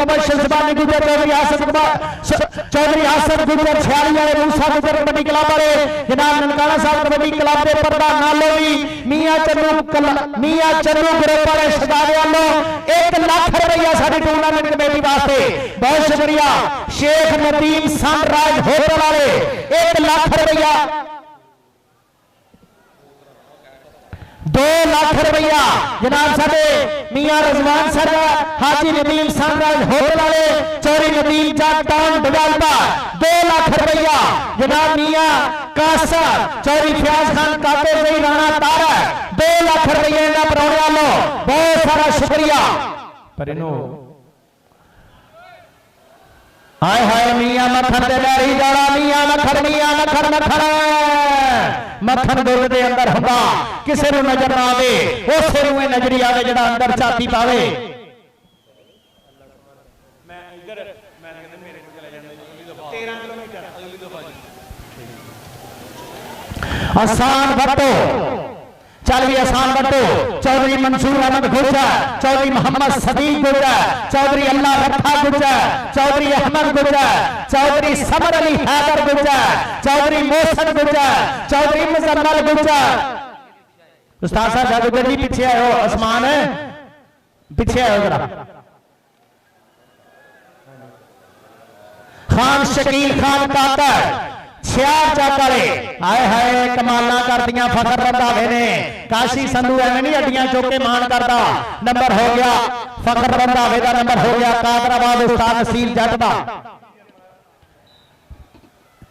कमर्शियल जबानी गुजर चौधरी हासन गुजर 46 वाले मूसा गुजर कबड्डी क्लब वाले जनाब ननकाना साहब कबड्डी क्लब के प्रधान नालोवी मियां चन्नू ग्रुप वाले शहजादे वालों 1 लाख रुपया साडी टूर्नामेंट कमेटी वास्ते बहुत शुक्रिया। शेख नदीम सनराइज होटल वाले 1 लाख रुपया 2 लाख रुपया जनाब साडे मियां रजवान सर हाजी नदीम सनराइज होटल वाले चौधरी नदीम जट टाउन डेवलपर 2 लाख रुपया जनाब मियां कासर चौधरी फयाज खान काके सही राणा तारा 2 लाख रुपये का परौने वालों बहुत सारा शुक्रिया। पर इनो हाय हाय मियां मक्खन ते बैरी जाना मियां मक्खन मक्खन दुध के अंदर हुंदा किसी नूं नजर ना आवे उसे नूं नजरी आवे जिहड़ा अंदर छाती पावे। आसान बटो चल भी आसान बटो चौधरी मंसूर अहमद गुजर चौधरी मोहम्मद सदीक गुजर चौधरी अल्लाह रखा गुजर चौधरी अहमद गुजर चौधरी समर अली हैदर गुजर चौधरी मोहसन गुजर चौधरी मुजम्मल गुजर उस्ताद साहब जादूगर जी पीछे आयो आसमान पीछे आयो जरा खान शकील खान काकर 66 चाकाले आए हाय कमाला कर दिया फखर रंधावे ने काशी संधू एवं नहीं अड्डियां चौके मान करता नंबर हो गया फखर रंधावे का नंबर हो गया कादराबाद उस्ताद नसीर जट दा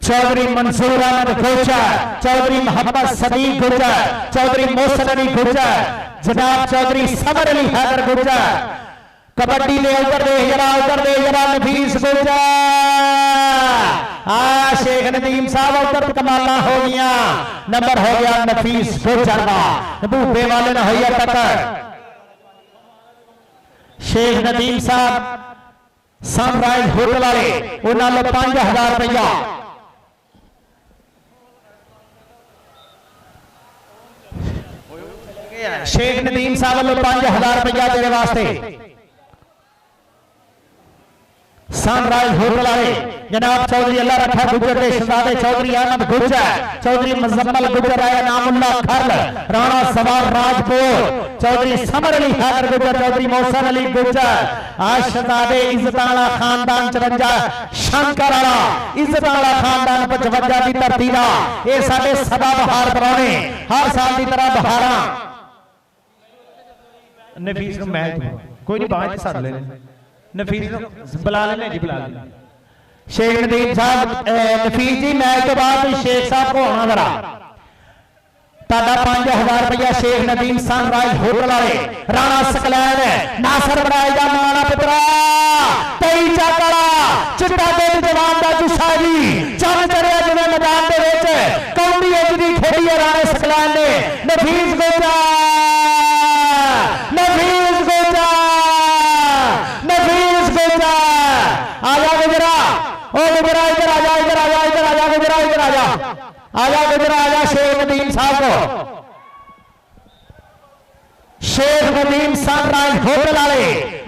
चौधरी मंसूर अहमद गुजर चौधरी मोहम्मद सदीक गुजर चौधरी मोहसन अली गुजर जनाब चौधरी समर अली हैदर गुजर कबड्डी ले उधर दे जरा नफीस गुजर शेख नदीम साहब उधर कमाला हो गया नंबर हो गया नफीस गुजर का भूपे वाले ने हुई टक्कर शेख नदीम साहब सनराइज होटल वाले उन्होंने 5000 रुपया शेख नदीम साहब वालों 5000 रुपया तेरे वास्ते सनराइज होटल वाले जनाब चौधरी अल्लाह रखा गुजर के शहजादे चौधरी अहमद गुजर चौधरी मुजम्मल गुजर आया नामुल्ला खरल राणा सवार राजपुर चौधरी समर अली हैदर गुजर चौधरी मोहसन अली गुजर आज शहजादे इज्जत वाला खानदान 54 शंकर वाला इज्जत वाला खानदान 55 की धरती का ये साडे सदा बहार परौने हर साल की तरह बहारा नफीस मैच कोई नहीं बाहर साथ ले नफीस बुला लेने जी बुला लेने शेख नदीम साहब नफीस जी मैच के बाद शेख साहब को आना जरा ताड़ा 5000 रुपया शेख नदीम सनराइज होटल वाले राणा सकलैन नासर बनाएगा माना पुत्रा 23 चाकड़ा चिट्टा दे जवान का जुस्सा जी चल चढ़िया जिवें मैदान दे विच कौमी एज दी खेडी है राणा सकलैन ने नफीस गुजर आजा गुजरा ओ गुजरा इधर आजा गुजरा आजा शेख नदीम साहब को शेख नदीम सनराइज होटल वाले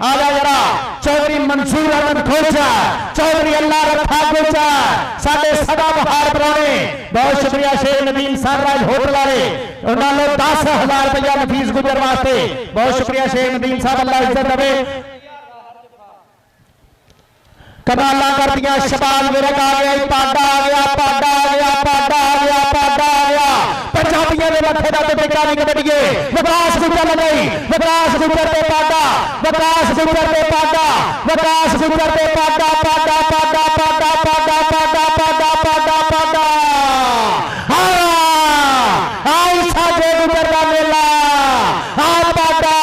आजा जरा चौधरी मंसूर अहमद गुजर चौधरी अल्लाह रखा गुजर साडे सदा बहार परौने बहुत शुक्रिया शेख नदीम सनराइज होटल वाले उन्होंने 10000 रुपया नफीस गुजर वास्ते बहुत शुक्रिया शेख नदीम साहब अल्लाह इज्जत देवे कमाला कर दिया शबाज मेरे का आ गया पाडा आ गया पंजाबियों ने मथे का टिका नहीं कटिए विकास गुजर लगाई विकास गुजर पे पाडा आई साजे गुजर का मेला पाडा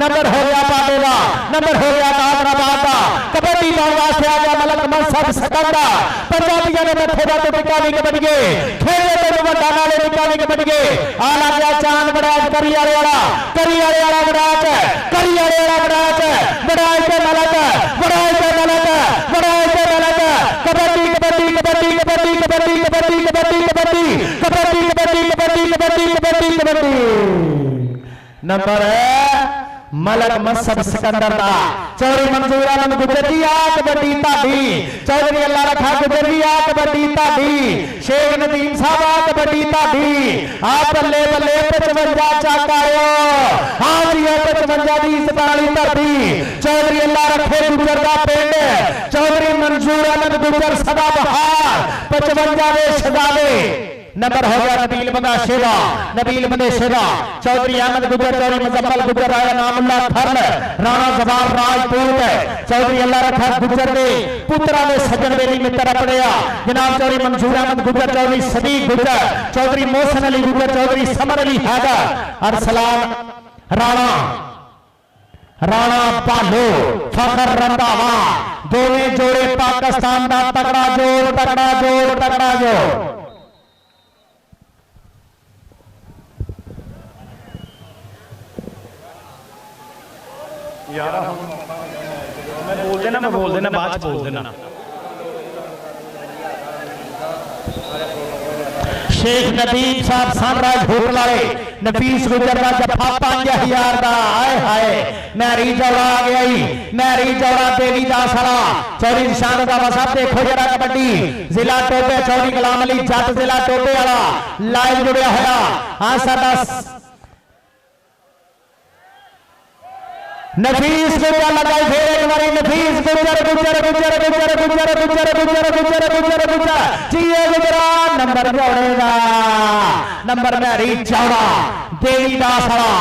नंबर हो गया पाडे का नंबर हो गया कादराबाद का कबड्डी पाने वास्ते आ गया मलक मनसब सकंदा पंजाबियों ने मथे का टिका नहीं कटिए खेले तो बड़ा नाले टिका नहीं कटिए आ गया चांद बड़ाज करी वाले वाला बड़ाज के मलक कबड्डी नंबर है मलक मसब सिकंदर दा चौधरी मंजूर आलम गुजर जी आ कबड्डी ताड़ी चौधरी अल्लाह रखा गुजर जी आ कबड्डी ताड़ी शेख नदीम साहब आ कबड्डी ताड़ी आ बल्ले बल्ले 55 चक आयो हां जी 55 दी इज्जत वाली धरती चौधरी अल्लाह रखे गुजर दा पिंड चौधरी मंजूर आलम गुजर सदा बहार 55 दे शहजादे नंबर हो गया नबील बंदा शेवा नबील बंदे शेवा चौधरी अहमद गुजर चौधरी मुजम्मल गुजर आया नामुल्ला खरल राणा जवाब राजपूत चौधरी अल्लाह रखा गुजर दे पुत्रा दे सज्जन बेली मित्र अपड़िया जनाब चौधरी मंसूर अहमद गुजर चौधरी सदीक गुजर चौधरी मोहसन अली गुजर चौधरी समर अली हैदर अरसलान राणा राणा पालो फखर रंधावा दोवें जोड़े पाकिस्तान का तगड़ा जोड़ तगड़ा जोड़ तगड़ा जोड़ यार मैं बोल देना बाद बोल देना शेख नदीम साहब सनराइज होटल वाले नफीस गुजर का जफा 5000 का आए हाय मैरी जौड़ा आ गया ही मैरी जौड़ा देवी दास वाला चौधरी निशान का वसा देखो जरा कबड्डी जिला टोबे चौधरी गुलाम अली जट जिला टोबे वाला लाइव जुड़िया होया हां साडा नफीस गुजर लगाई फिर एक बारी नफीस गुजर गुजर गुजर गुजर गुजर गुजर गुजर गुजर गुजर गुजर जीए गुजरा नंबर जोड़ेगा नंबर मैरी चौड़ा देवी दास वाला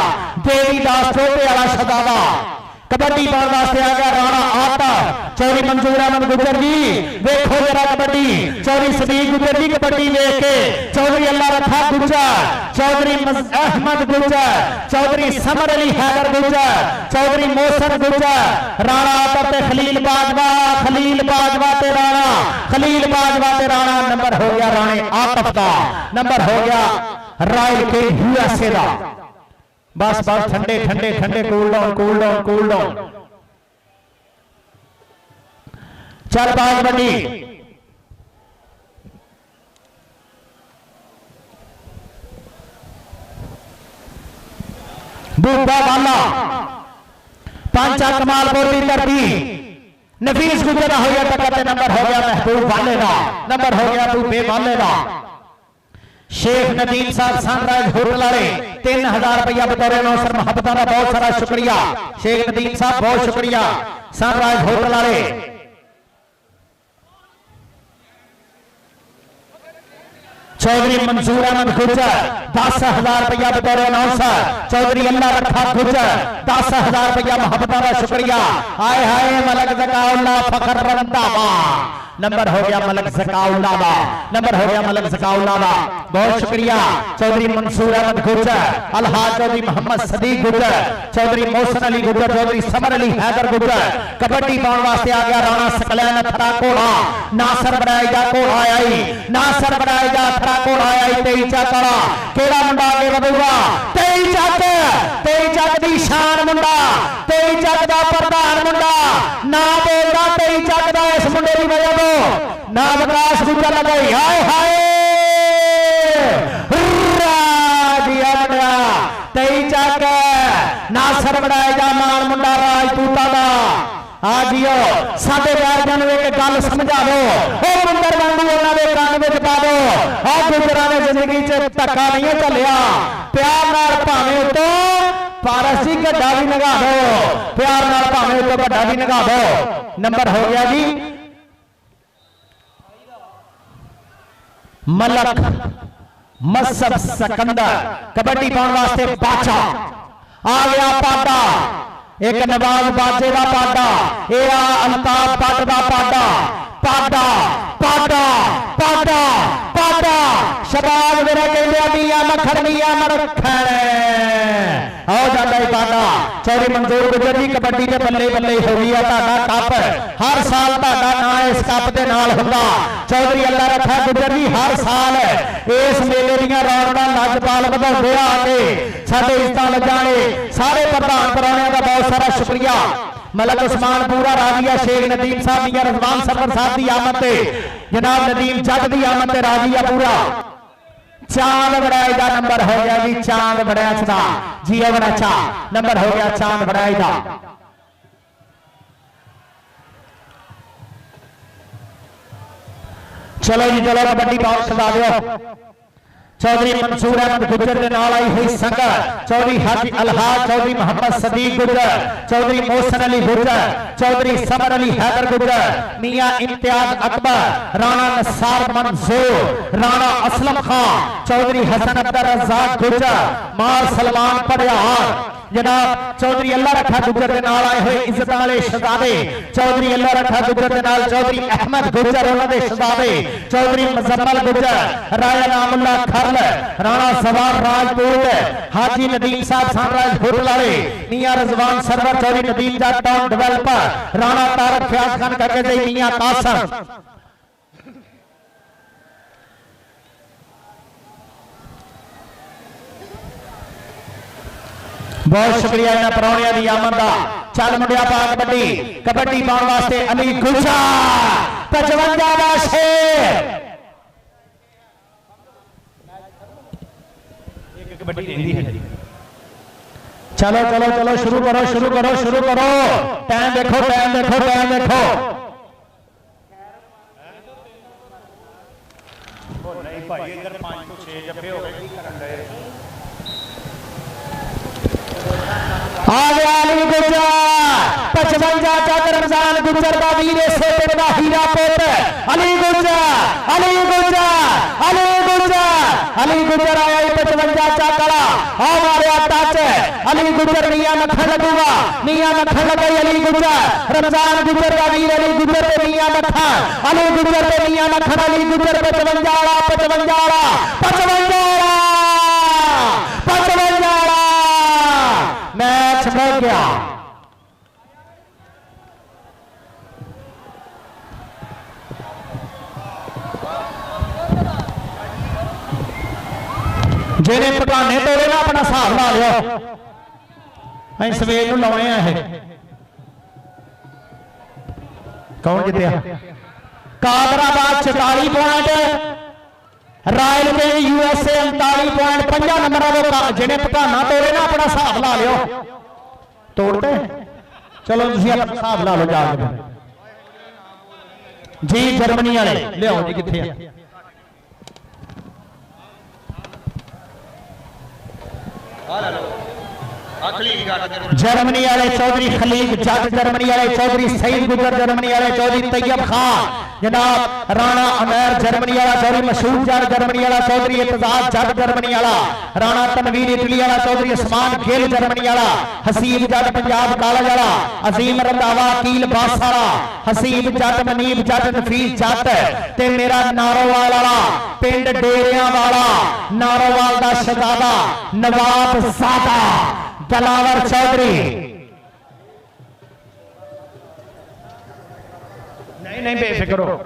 देवी दास छोटे वाला सदावा कबड्डी पाने वास्ते आ गया राणा आता चौधरी मंजूर अहमद गुजर जी देखो जरा कबड्डी चौधरी सदीक गुजर जी कबड्डी देख के चौधरी अल्लाह रखा गुजर चौधरी अहमद गुजर चौधरी समर अली हैदर गुजर चौधरी मोहसन गुजर राणा आता ते खलील बाजवा ते राणा खलील बाजवा ते राणा नंबर हो गया राणे आतफ का नंबर हो गया रायल के यूएसए का बस बस ठंडे ठंडे ठंडे cool down cool down cool down चल बात बनी बूबा वाला पांचा कमालपुर की धरती नफीस गुजर हो गया टक्कर नंबर हो गया महबूब वाले का नंबर हो गया बूबे वाले का शेख नदीम साहब सनराइज होटल वाले 3000 रुपया बतौर नौसर मोहब्बत का बहुत सारा शुक्रिया शेख नदीम साहब बहुत शुक्रिया सनराइज होटल वाले चौधरी मंसूर अहमद गुजर 10,000 रुपया बतौर नौसर चौधरी अल्लाह रखा गुजर 10,000 रुपया मोहब्बत का शुक्रिया आए हाय मलक ज़काउल्ला फखर रंधावा नंबर हो गया मलक ज़काउल्ला नंबर हो गया मलक ज़काउल्ला बहुत शुक्रिया चौधरी मंसूर अहमद गुजर अलहाज चौधरी मोहम्मद सदीक गुजर चौधरी मोहसन अली गुजर चौधरी समर अली हैदर गुजर कबड्डी पाने वास्ते आ गया राणा सकलैन थरा कोड़ा नासर बनाया जा कोड़ा आया ही नासर बनाया जा थरा कोड़ा आया ही 23 चक वाला केड़ा मुंडा आगे ਵਧੂਗਾ 23 चक दी शान मुंडा 23 चक दा प्रधान मुंडा ना बोलदा 23 चक दा इस मुंडे दी वजह तो ना विकास गुजर लगाई हाय हाय राजिया मुंडा 23 चक नासर बनाया जा मान मुंडा राजपूता दा हाँ जियो साडे बैरजां नूं एक गल समझा दो मंदिर वांगू उन्हां दे कंन विच पा दो आ गुजरां ने जिंदगी च धक्का नहीं झल्लिया प्यार नाल भावें उतों पारस जी गड्ढा भी नगा दो प्यार नाल भावें उतों गड्ढा भी नगा दो नंबर हो गया जी मलक मसब सिकंदर कबड्डी पाउण वास्ते बाचा आ गया पाटा एक नवाज बाजे का पाटा यह अल्ताफ पट का पाटा पाटा पाटा पाटा पाटा शबाब मेरा कहते मियां मखन मियां मरखन आओ जाता ही पाटा चौधरी मंजूर गुजर जी कबड्डी के बल्ले बल्ले हो गई है कप हर साल ना इस कप के नाल हुंदा चौधरी अल्लाह रखा गुजर जी हर साल इस मेले दीयां रौनकां लजपाल वधाउंदे आके साडे इज्जतां लजाणे सारे प्रधान परौणियां दा बहुत सारा शुक्रिया मलक उस्मान पूरा राजिया शेख नदीम साहब मियां रजवान सरवर साहब की आमद से जनाब नदीम जट की आमद से राजिया पूरा चांद बड़ाई का नंबर हो गया जी, चांद बड़ाच का जी अगर अच्छा नंबर हो गया चांद बड़ाई का। चलो जी चलो कबड्डी पाओ सदा दो। चौधरी मंसूर अहमद गुजर के नाल आई हुई संगत, चौधरी हाजी अलहाज, चौधरी मोहम्मद सदीक गुजर, चौधरी मोहसन अली गुजर, चौधरी समर अली हैदर गुजर, मियां इम्तियाज अकबर, राणा नसार मंसूर, राणा असलम खान, चौधरी हसन अब्दुल रज़ाक गुजर, मार सलमान पटियार, जनाब चौधरी अल्लाह रखा गुजर के नाल आए हुए इज्जत वाले शहजादे, चौधरी अल्लाह रखा गुजर के नाल चौधरी अहमद गुजर उन्होंने शहजादे, चौधरी मुजम्मल गुजर, राजा नामुल्ला खरल, राणा सवार राजपूत, हाजी नदीम साहब सनराइज होटल वाले, मियां रजवान सरवर, चौधरी नदीम जाट टाउन डेवलपर, राणा तारक फयाज खान करके जी मियां कासम। बहुत शुक्रिया इन्होंने परौणिया की आमद का। चल मुंडिया पा कबड्डी, कबड्डी पाने वास्ते अली गुलजार 55 का शेर। कबड्डी रहती है। चलो चलो चलो शुरू करो शुरू करो शुरू करो। टाइम देखो टाइम देखो टाइम देखो। नहीं भाई इधर 5 तो 6 जब्बे हो गए, की करन गए। आ गया अली गुजर 55 चक रमजान गुजर का वीर से तेरा हीरा पुत्र अली गुजर अली गुजर अली गुजर अली गुजर आया 55 चक वाला हमारे टच अली गुजर मियां मक्खन लगूगा मियां मक्खन लगे अली गुजर रमजान गुजर का वीर अली गुजर पे मियां मक्खन अली गुजर पे मियां मक्खन अली गुजर 55 वाला 55 वाला 55 वाला 55 वाला मैच हो गया। जेने पटाने तोड़े ना अपना हिसाब ला लियो, अं सवेर नूं लाने हैं। कौन जितया? कादराबाद 44 पॉइंट, रायल के यूएसए 39 पॉइंट। 5 नंबर जिन्हें पटाना तोड़े ना अपना हिसाब ला लियो। तोड़ते चलो तुम अपना हिसाब ला लो जाके जी। जर्मनी वाले लियाओ जी कितने जर्मनी वाले चौधरी खलील जट, जर्मनी वाले चौधरी सईद गुजर, जर्मनी वाले चौधरी तैयब खान जनाब, राणा अमैर जर्मनी वाला, चौधरी मशहूर जट जर्मनी वाला, चौधरी इतजाज जट जर्मनी वाला, राणा तनवीर इटली वाला, चौधरी उस्मान गिल जर्मनी वाला, हसीब जट पंजाब कॉलेज वाला, अजीम रंधावा कील बास वाला, हसीब जट मनीब जट नफीस जट ते मेरा नारोवाल वाला पिंड डेरियां वाला नारोवाल दा शहजादा नवाब सादा दलावर चौधरी। नहीं नहीं बेफिक्र हो।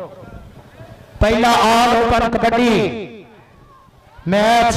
पहला ऑल ओपन कबड्डी मैच